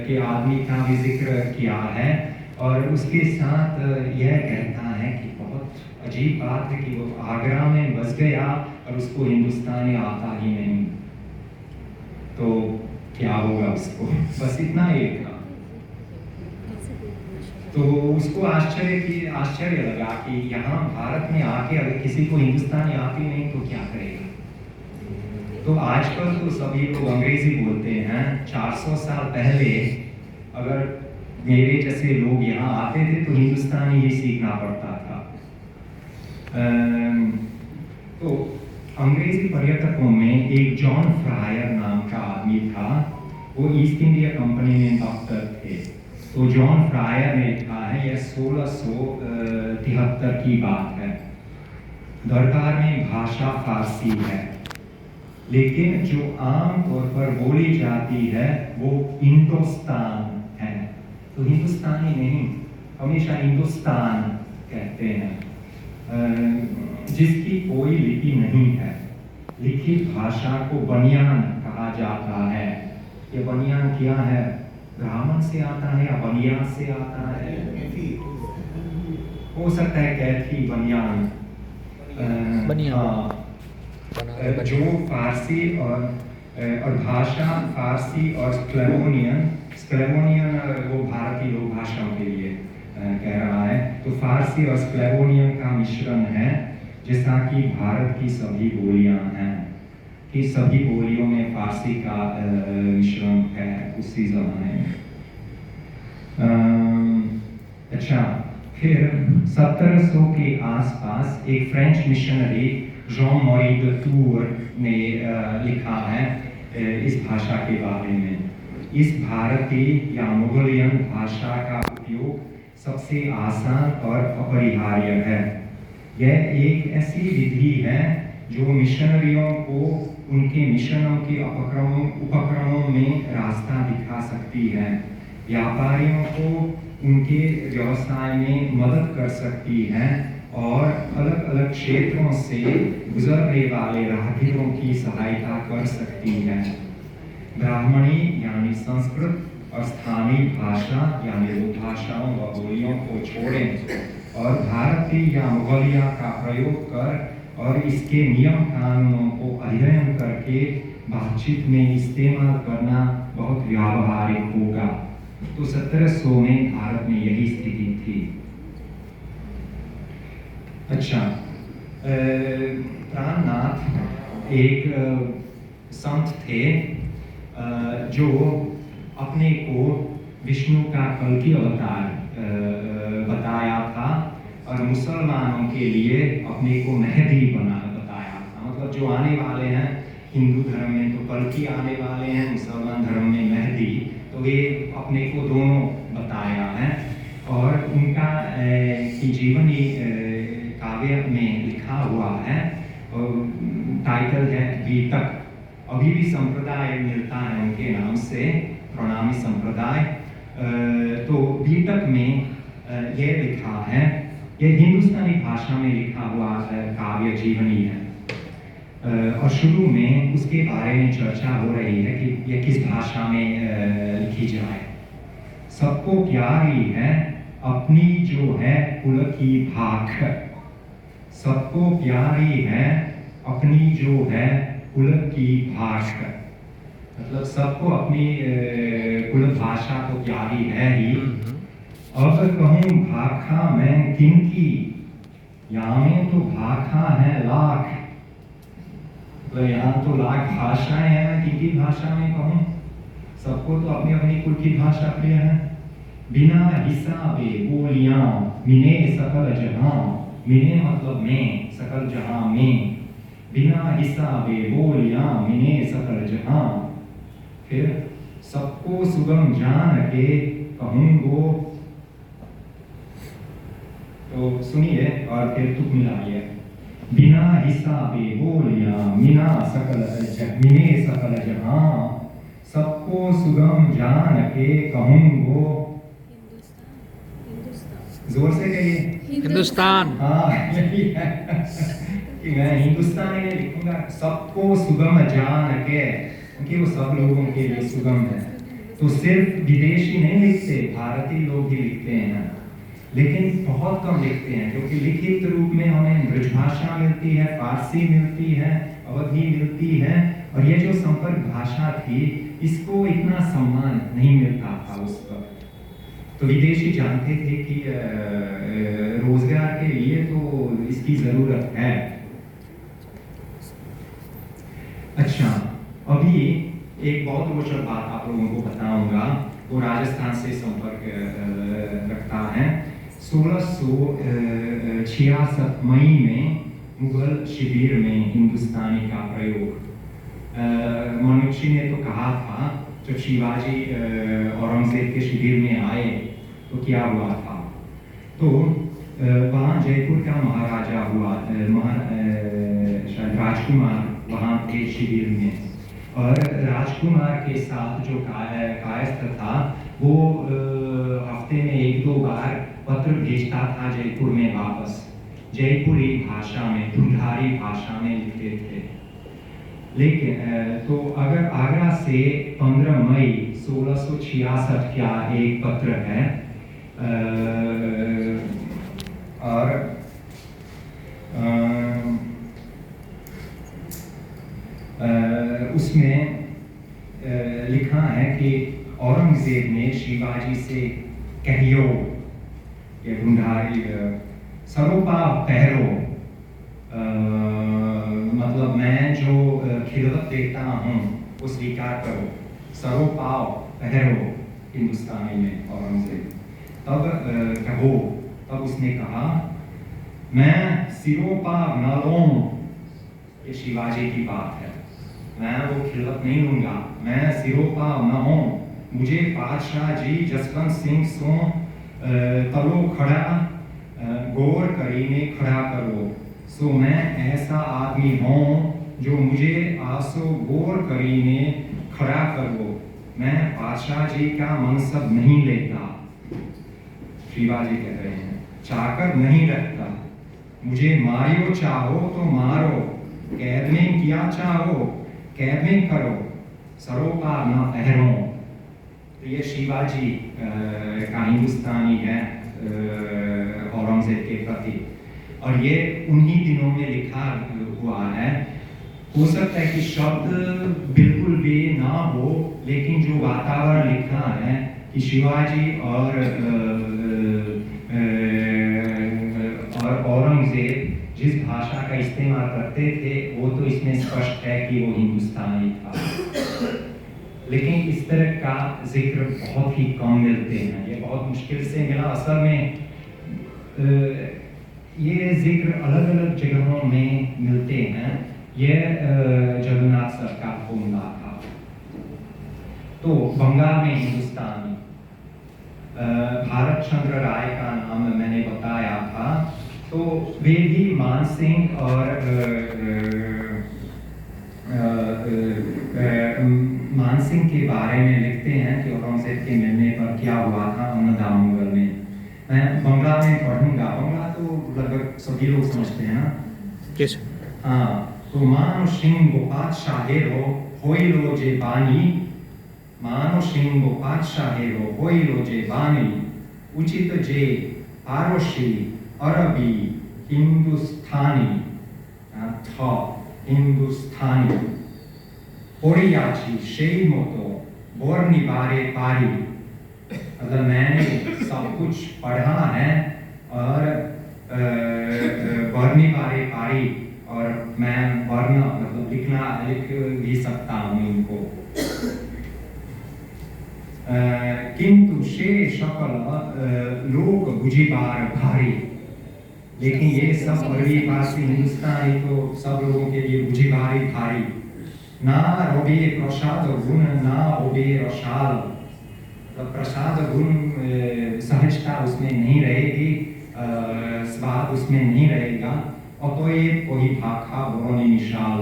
के आदमी का भी जिक्र किया है और उसके साथ यह कहता है कि बहुत अजीब बात है कि वो आगरा में बस गया और उसको हिंदुस्तानी आता ही नहीं, तो क्या होगा उसको, बस इतना ही था। तो उसको आश्चर्य लगा कि यहाँ भारत में आके अगर किसी को हिंदुस्तानी आती नहीं तो क्या करेगा। तो आजकल तो सभी लोग अंग्रेजी बोलते हैं, 400 साल पहले अगर मेरे जैसे लोग यहाँ आते थे तो हिंदुस्तानी ही सीखना पड़ता था। तो अंग्रेजी पर्यटकों में एक जॉन फ्रायर नाम का आदमी था, वो ईस्ट इंडिया कंपनी में डॉक्टर थे। तो जॉन फ्रायर ने लिखा है, यह 1673 की बात है। दरबार में भाषा फारसी है, लेकिन जो आम तौर पर बोली जाती है वो हिंदुस्तान है। तो हिंदुस्तानी नहीं, हमेशा हिंदुस्तान कहते हैं। जिसकी कोई लिपि नहीं है, लिखित भाषा को बनियान कहा जाता है। ये बनियान क्या है? ब्राह्मण से आता है या बनियान से आता है? हो सकता है कैथी, बनियान। बनियान। जो फारसी और भाषा फारसी और स्क्लेवोनियन वो भारतीय लोक भाषाओं के लिए कह रहा है। तो फारसी और स्क्लेवोनियन का मिश्रण है, जैसा कि भारत की सभी बोलियां हैं, कि सभी बोलियों में फारसी का मिश्रण है उसी जमाने में। अच्छा, फिर 1700 के आसपास एक French missionary John Marie de Tours ने लिखा है इस भाषा के बारे में। इस भारतीय या मुगलियन भाषा का उपयोग सबसे आसान और अपरिहार्य है। यह एक ऐसी विधि है जो मिशनरियों को उनके मिशनों के उपक्रमों में रास्ता दिखा सकती है, व्यापारियों को उनके व्यवसाय में मदद कर सकती है और अलग अलग क्षेत्रों से गुजरने वाले राहगीरों की सहायता कर सकती है। ब्राह्मणी यानी संस्कृत और स्थानीय भाषा यानी लोक भाषाओं व बोलियों को छोड़ें और भारतीय या मुगलिया का प्रयोग कर और इसके नियम कानूनों को अध्ययन करके बातचीत में इस्तेमाल करना बहुत व्यावहारिक होगा। तो 1700 में भारत में यही स्थिति थी। अच्छा, प्राणनाथ एक संत थे जो अपने को विष्णु का कल्कि अवतार बताया था और मुसलमानों के लिए अपने को मेहदी बताया था। मतलब जो आने वाले हैं हिंदू धर्म में तो कल्कि आने वाले हैं, मुसलमान धर्म में मेहदी, तो वे अपने को दोनों बताया है। और उनका की जीवनी काव्य में लिखा हुआ है और टाइटल है बीतक। अभी भी संप्रदाय मिलता है उनके नाम से, प्रणामी संप्रदाय। तो बीतक में यह लिखा है, यह हिंदुस्तानी भाषा में लिखा हुआ काव्य जीवनी है और शुरू में उसके बारे में चर्चा हो रही है कि यह किस भाषा में लिखी जाए। सबको प्यारी है अपनी जो है कुल की भाख, सबको प्यारी है अपनी जो है कुल की भाख। मतलब सबको अपनी कुल भाषा तो प्यारी है ही। अब कहूँ भाखा मैं किनकी, यहाँ में तो भाखा है लाख, तो यहाँ तो लाख भाषाएं हैं, मैं किनकी भाषा में कहूँ। सबको तो अपनी अपनी कुल की भाषा प्रिय है। बिना हिसाबे बोलियां मिने सकल जहां, मिने मतलब में, सकल जहां में। बिना हिसाबे बोलियां मिने सकल जहां। फिर सबको सुगम जान के कहूँगो। तो सुनिए और फिर तुक मिलाइए। बिना हिसाबे बोलियां मिने सकल जहां, सबको सुगम जान के कहूँगो। जोर से कहिए हिंदुस्तान। हाँ, यही है कि मैं हिंदुस्तानी में लिखूंगा सबको सुगम जान के, क्योंकि वो सब लोगों के लिए सुगम है। तो सिर्फ विदेशी नहीं लिखते, भारतीय लोग भी लिखते हैं। लेकिन बहुत कम लिखते हैं, क्योंकि लिखित रूप में हमें ब्रजभाषा मिलती है, फारसी मिलती है, अवधी मिलती है, और ये जो संपर्क भाषा थी इसको इतना सम्मान नहीं मिलता था उस वक्त। तो विदेशी जानते थे कि रोजगार के लिए तो इसकी जरूरत है। अच्छा, अभी एक बहुत रोचक बात आप लोगों को बताऊंगा, वो राजस्थान से संपर्क रखता है। 1666 मई में मुगल शिविर में हिंदुस्तानी का प्रयोग। मनुष्य ने तो कहा था जब शिवाजी औरंगजेब के शिविर में आए तो क्या हुआ था, तो वहाँ जयपुर का महाराजा हुआ, शायद राजकुमार वहाँ थे शिविर में, और राजकुमार के साथ जो कायस्थ था वो हफ्ते में 1-2 बार पत्र भेजता था जयपुर में वापस, जयपुरी भाषा में, ढूंढारी भाषा में लिखते थे। लेकिन तो अगर आगरा से 15 मई 1666 का एक पत्र है, और उसमें लिखा है कि औरंगजेब ने शिवाजी से कहियो, ये ढूंढारी सरोपा पहरो, मतलब मैं जो खिदमत देता हूँ वो स्वीकार करो, सरोपाव पहरो हिंदुस्तानी में औरंगजेब। तब कहो, तब उसने कहा मैं सिरोपा न लूं, ये शिवाजी की बात है, मैं वो खिदमत नहीं लूंगा, मैं सिरोपा न हूं, मुझे पातशाह जी जसवंत सिंह सो तलो खड़ा गौर करीने खड़ा करो, सो मैं ऐसा आदमी हूँ जो मुझे आसो गौर करीने खड़ा करो, मैं पातशाह जी का मनसब नहीं लेता। शिवाजी कह रहे हैं चाकर नहीं रखता, मुझे मारियो चाहो तो मारो, कैद में किया चाहो कैद में करो, सरोपा ना पहरो। तो ये शिवाजी का हिंदुस्तानी है औरंगजेब के प्रति, और ये उन्हीं दिनों में लिखा हुआ है। हो सकता है कि शब्द बिल्कुल भी ना हो, लेकिन जो वातावरण लिखा है कि शिवाजी और औरंगजेब जिस भाषा का इस्तेमाल करते थे वो तो इसमें स्पष्ट है कि वो हिंदुस्तानी था, लेकिन इस तरह का जिक्र बहुत ही कम मिलते हैं, ये बहुत मुश्किल से मिला। असल में ये जिक्र अलग अलग जगहों में मिलते हैं। ये जगन्नाथ सर का फॉर्मूला था। तो बंगाल में हिंदुस्तानी, भारत चंद्र राय का नाम मैंने बताया था, तो वे भी मानसिंह और मानसिंह के बारे में लिखते हैं कि औरंगजेब के मिलने पर क्या हुआ था अन्नदामोदर में। मैं बंगला में पढ़ूंगा, बंगला तो लगभग सभी लोग समझते हैं ना। हाँ, तो मानो सिंह बादशाहेरो होइलो जे बानी, मानो सिंह बादशाहेरो होइलो जे बानी, उचित जे पारसी अरबी हिंदुस्तानी था हिंदुस्तानी ओरियाची शेई मोतो बोरनी बारे पारी। मतलब मैंने सब कुछ पढ़ा है और बोरनी बारे पारी, और मैं वर्ण मतलब लिख भी सकता हूँ इनको। किंतु शे शकल लोग बुझीबार भारी, लेकिन ये सब अरबी फारसी हिंदुस्तानी तो सब लोगों के लिए बुझीबारी भारी। ना रोबे प्रसाद गुण ना रोबे रसाल, मतलब प्रसाद गुण सहजता उसमें नहीं रहेगी, स्वाद उसमें नहीं रहेगा। और तो ये कोई भाखा बोरोनी मिशाल,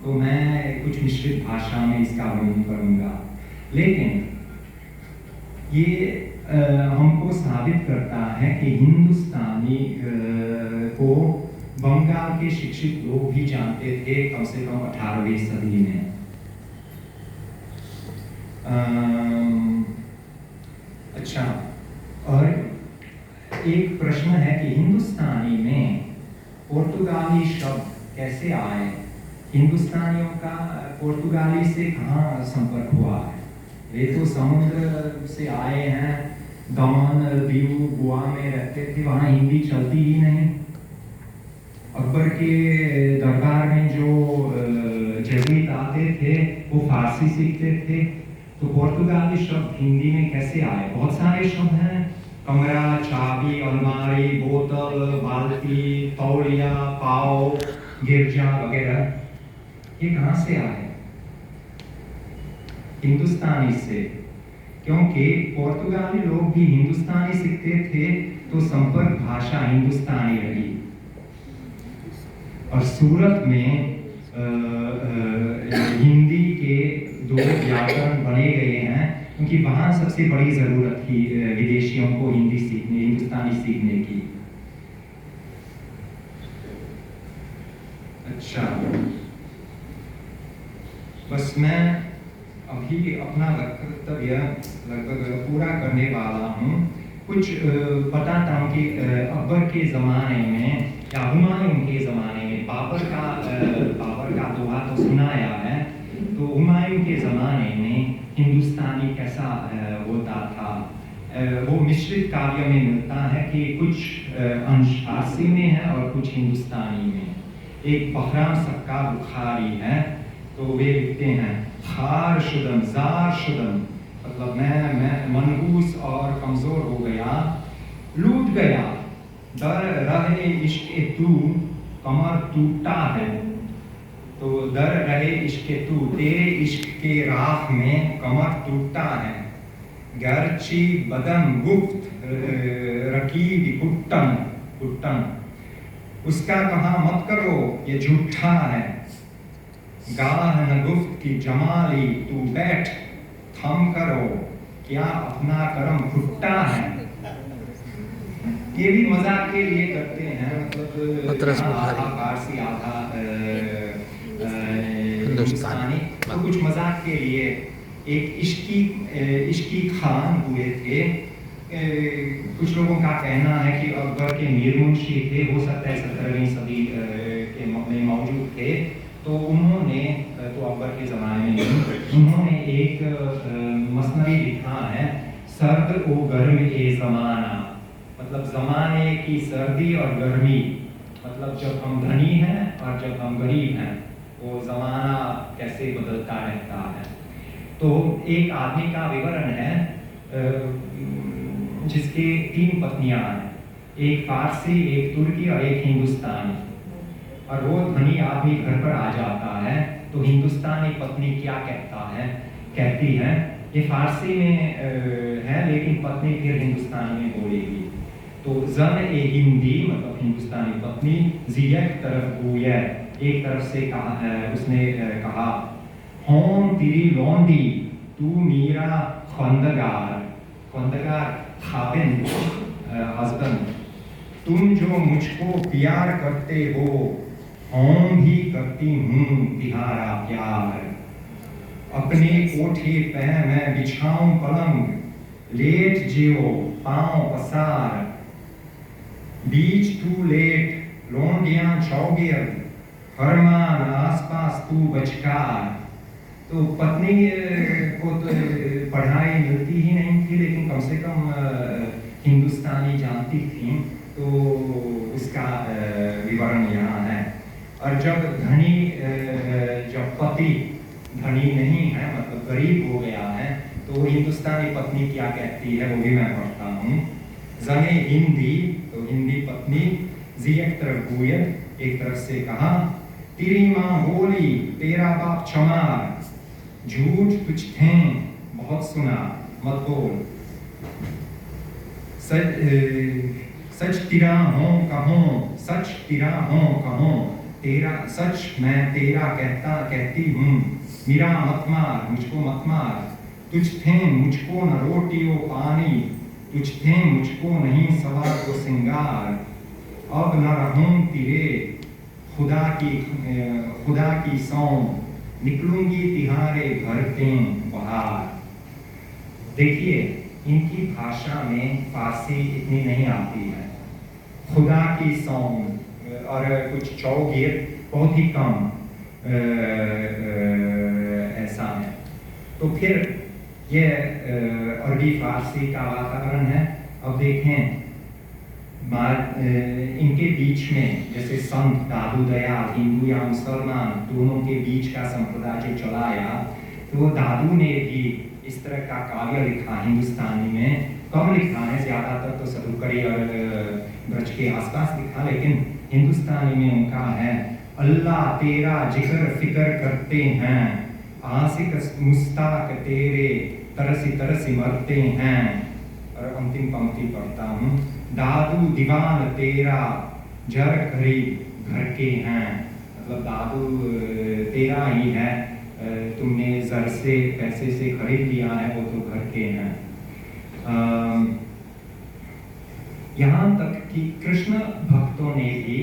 तो मैं कुछ मिश्रित भाषा में इसका वर्णन करूंगा। लेकिन ये हमको साबित करता है कि हिंदुस्तानी को बंगाल के शिक्षित लोग भी जानते थे, कम से कम 18वीं सदी में। अच्छा, और एक प्रश्न है कि हिंदुस्तानी में पुर्तगाली शब्द कैसे आए? हिंदुस्तानियों का पुर्तगाली से कहाँ संपर्क हुआ है? वे तो समुद्र से आए हैं, दमन दीव गोवा में रहते थे, वहाँ हिंदी चलती ही नहीं। अकबर के दरबार में जो जेज़ुइट आते थे वो फारसी सीखते थे, तो पुर्तगाली शब्द हिंदी में कैसे आए? बहुत सारे शब्द हैं, कमरा, चाबी, अलमारी, बोतल, बाल्टी, तौलिया, पाव, गिरजा वगैरह, ये कहाँ से आए? हिंदुस्तानी से, क्योंकि पुर्तगाली लोग भी हिंदुस्तानी सीखते थे, तो संपर्क भाषा हिंदुस्तानी रही। और सूरत में हिंदी के 2 व्याकरण बने गए हैं, क्योंकि वहाँ सबसे बड़ी ज़रूरत थी विदेशियों को हिंदी सीखने, हिंदुस्तानी सीखने की। अच्छा, बस मैं अभी अपना वक्तव्य लगभग पूरा करने वाला हूँ। कुछ बताता हूँ कि अकबर के ज़माने में या हुमायूं के ज़माने में, बाबर का दोहा तो सुनाया है, तो हुमायूं के ज़माने में हिंदुस्तानी कैसा होता था? वो मिश्रित काव्य में मिलता है कि कुछ अंश फारसी में है और कुछ हिंदुस्तानी में। एक बहराम सक्का बुखारी है, तो वे लिखते हैं, खार शुदम जार शुदम, मतलब मैं मनहूस और कमज़ोर हो गया, लूट गया, दर रहे इश्क तू, कमर टूटा है। तो दर रहे इश्क तू, तेरे इश्क के राह में कमर टूटा है। गर्ची बदन गुप्त रकीब कुट्टन, उसका कहा मत करो ये झूठा है। गाह न गुफ्त की जमाली, तू बैठ थम करो, क्या अपना करम फुट्टा है। ये भी मजाक के लिए करते हैं, मतलब आधा फारसी आधा हिंदुस्तानी, तो कुछ मजाक के लिए। एक इश्की खान हुए थे, कुछ लोगों का कहना है कि अकबर के मीर मुंशी थे, हो सकता है 17वीं सदी के में मौजूद थे, तो उन्होंने, तो अकबर के ज़माने में उन्होंने एक मसनवी लिखा है, सर्द ओ गर्म ए ज़माना, मतलब ज़माने की सर्दी और गर्मी, मतलब जब हम धनी हैं और जब हम गरीब हैं, वो ज़माना कैसे बदलता रहता है। तो एक आदमी का विवरण है जिसके 3 पत्नियां हैं, एक फारसी, एक तुर्की और एक हिंदुस्तानी। और वो धनी आदमी घर पर आ जाता है, तो हिंदुस्तानी पत्नी क्या कहती है, ये फारसी में है लेकिन पत्नी फिर हिंदुस्तानी में बोलेगी। तो जन ए हिंदी, मतलब हिंदुस्तानी पत्नी, जियक तरफ गुया, एक तरफ से कहा है, उसने कहा, होम तेरी लौंडी, तू मेरा खंदगार खाबिन हस्बैंड, तुम जो मुझको प्यार करते हो, होम भी करती हूँ तिहारा प्यार। अपने कोठे पे मैं बिछाऊं पलंग, लेट जियो पाँव पसार, बीच तू लेट लोंडियां चौगिर, फरमान आसपास तू बचकार। तो पत्नी को तो पढ़ाई मिलती ही नहीं थी, लेकिन कम से कम हिंदुस्तानी जानती थी, तो उसका विवरण यहाँ है। और जब पति धनी नहीं है, मतलब गरीब हो गया है, तो हिंदुस्तानी पत्नी क्या कहती है वो भी मैं पढ़ता हूँ। जने हिंदी, तो हिंदी पत्नी, जी एक तरफ गुयर, एक तरफ से कहा, तेरी माँ बोली तेरा बाप चमार, झूठ कुछ थे बहुत सुना मत बोल, सच तेरा हो कहूँ, सच तेरा हो कहूँ, तेरा सच मैं तेरा कहती हूँ, मेरा मत मार, मुझको मत मार, तुझ थे मुझको न रोटी ओ पानी, तुझ थे मुझको नहीं सवा को सिंगार, अब न रहूं तेरे खुदा की सौं, निकलूंगी तिहारे घर ते बाहर। देखिए इनकी भाषा में फारसी इतनी नहीं आती है। खुदा की सौम और कुछ चौगीर बहुत ही कम ऐसा है। तो फिर ये अरबी फारसी का वातावरण है। अब देखें इनके बीच में जैसे संत दादू दयाल हिंदू या मुसलमान दोनों के बीच का संप्रदाय जो चलाया, तो दादू ने भी इस तरह का काव्य लिखा हिंदुस्तानी में। कम लिखा है, ज़्यादातर तो सदुकड़ी और ब्रज के आसपास लिखा, लेकिन हिंदुस्तानी में उनका है अल्लाह तेरा जिक्र फिक्र करते हैं, आशिक मुस्ताक तेरे तरसी तरसी मरते हैं। और अंतिम पंक्ति पढ़ता हूँ, दादू दीवान तेरा जर गरीब घर के हैं। मतलब दादू तेरा ही है, तुमने जर से पैसे से खरीद लिया है, वो तो घर के हैं। यहाँ तक कि कृष्ण भक्तों ने भी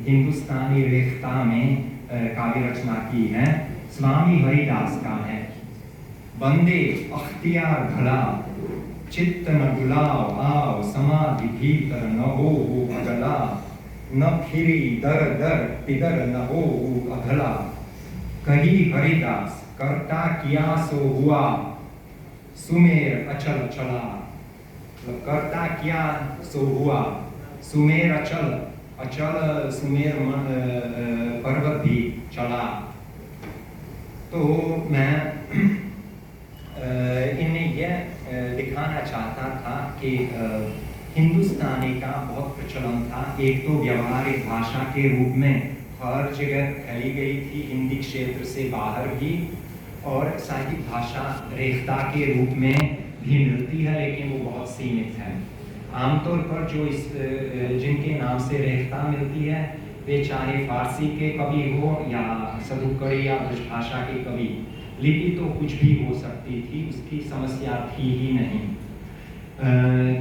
हिंदुस्तानी रेखता में काव्य रचना की है। स्वामी हरिदास का है, बंदे अख्तियार भला चित्त न डुलाओ आओ, समाधि भीतर न हो अगला, न फिरी दर दर पिदर न हो अगला। कही हरिदास करता किया सो हुआ, सुमेर अचल चला। करता किया सो हुआ, सुमेर अचल अचल सुमेर पर्वत भी चला। तो मैं इन्हें यह दिखाना चाहता था कि हिंदुस्तानी का बहुत प्रचलन था। एक तो व्यवहारिक भाषा के रूप में हर जगह फैली गई थी, हिंदी क्षेत्र से बाहर भी, और साहित्यिक भाषा रेखता के रूप में भी मिलती है, लेकिन वो बहुत सीमित है। आमतौर पर जो जिनके नाम से रेखता मिलती है वे चाहे फारसी के कवि हो या सदुकड़ी या ब्रजभाषा के कवि, लिपि तो कुछ भी हो सकती थी, उसकी समस्या थी ही नहीं।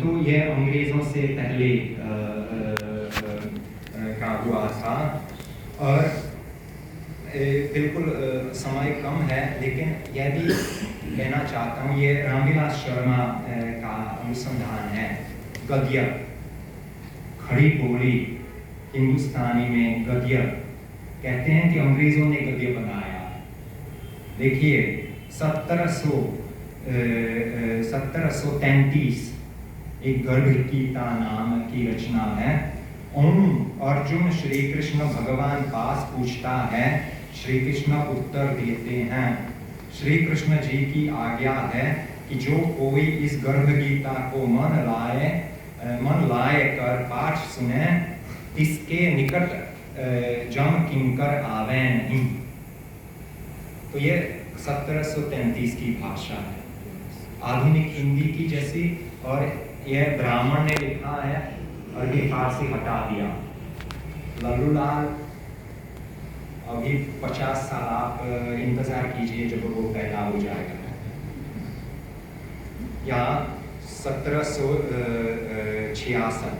तो यह अंग्रेज़ों से पहले का हुआ था। और बिल्कुल समय कम है, लेकिन यह भी कहना चाहता हूँ, ये रामविलास शर्मा का अनुसंधान है। गद्य, खड़ी बोली हिंदुस्तानी में गद्य, कहते हैं कि अंग्रेजों ने गद्य बनाया। देखिए 1733 एक गर्भ गीता नाम की रचना है। अर्जुन श्री कृष्ण भगवान पास पूछता है, श्री कृष्ण उत्तर देते हैं। श्री कृष्ण जी की आज्ञा है कि जो कोई इस गर्भ गीता को मन लाए कर पाठ सुने, इसके निकट जम किंकर आवे नहीं। तो ये 1733 की भाषा है, आधुनिक हिंदी की जैसी। और यह ब्राह्मण ने लिखा है और ये फारसी हटा दिया। लल्लूलाल अभी 50 साल आप इंतजार कीजिए जब वो पैदा हो जाएगा। यहाँ 1766।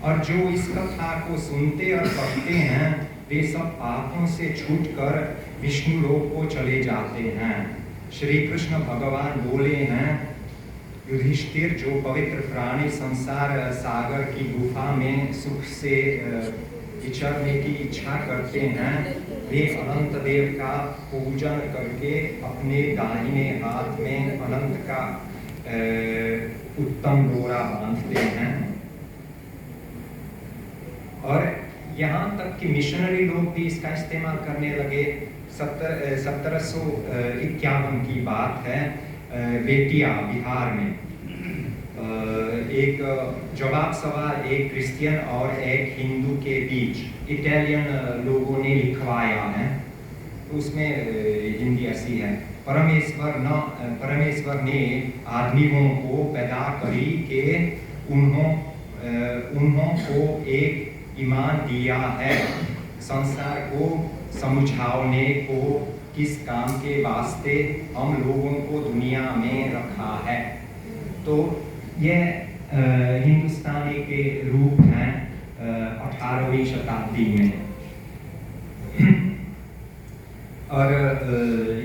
और जो इस कथा को सुनते और पढ़ते हैं वे सब पापों से छूटकर विष्णु लोक को चले जाते हैं। श्री कृष्ण भगवान बोले हैं, युधिष्ठिर, जो पवित्र प्राणी संसार सागर की गुफा में सुख से विचरने की इच्छा करते हैं, वे अनंत देव का पूजन करके अपने दाहिने हाथ में अनंत का उत्तम डोरा बांधते हैं। और यहाँ तक कि मिशनरी लोग भी इसका इस्तेमाल करने लगे। 1751 की बात है, बेतिया बिहार में एक जवाब सवाल एक क्रिश्चियन और एक हिंदू के बीच इटालियन लोगों ने लिखवाया है। तो उसमें हिंदी ऐसी है, परमेश्वर ने आदमियों को पैदा करी के उन्हों को एक ईमान दिया है, संसार को समझाने को किस काम के वास्ते हम लोगों को दुनिया में रखा है। तो यह हिंदुस्तानी के रूप हैं 18वीं शताब्दी में। और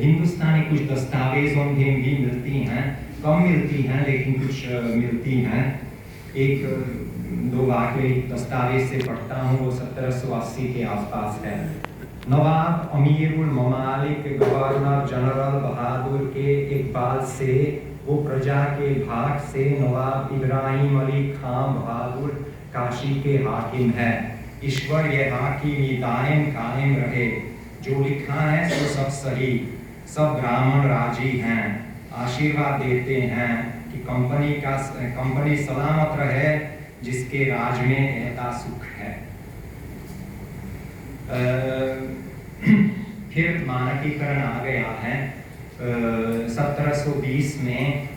हिंदुस्तानी कुछ दस्तावेजों में भी मिलती हैं। कम मिलती हैं लेकिन कुछ मिलती हैं। एक दो वाक्य दस्तावेज से पढ़ता हूँ, वो 1780 के आसपास है। नवाब अमीरुल ममालिक गवर्नर जनरल बहादुर के इकबाल से वो प्रजा के भाग से नवाब इब्राहिम अली खां बहादुर काशी के हाकिम है। ईश्वर ये हाकिमी दायम कायम रहे। जो लिखा है सो सब सही, सब ब्राह्मण राजी हैं, आशीर्वाद देते हैं कि कंपनी सलामत रहे, जिसके राज में ऐसा सुख है। फिर मानकीकरण आ गया है 1720 में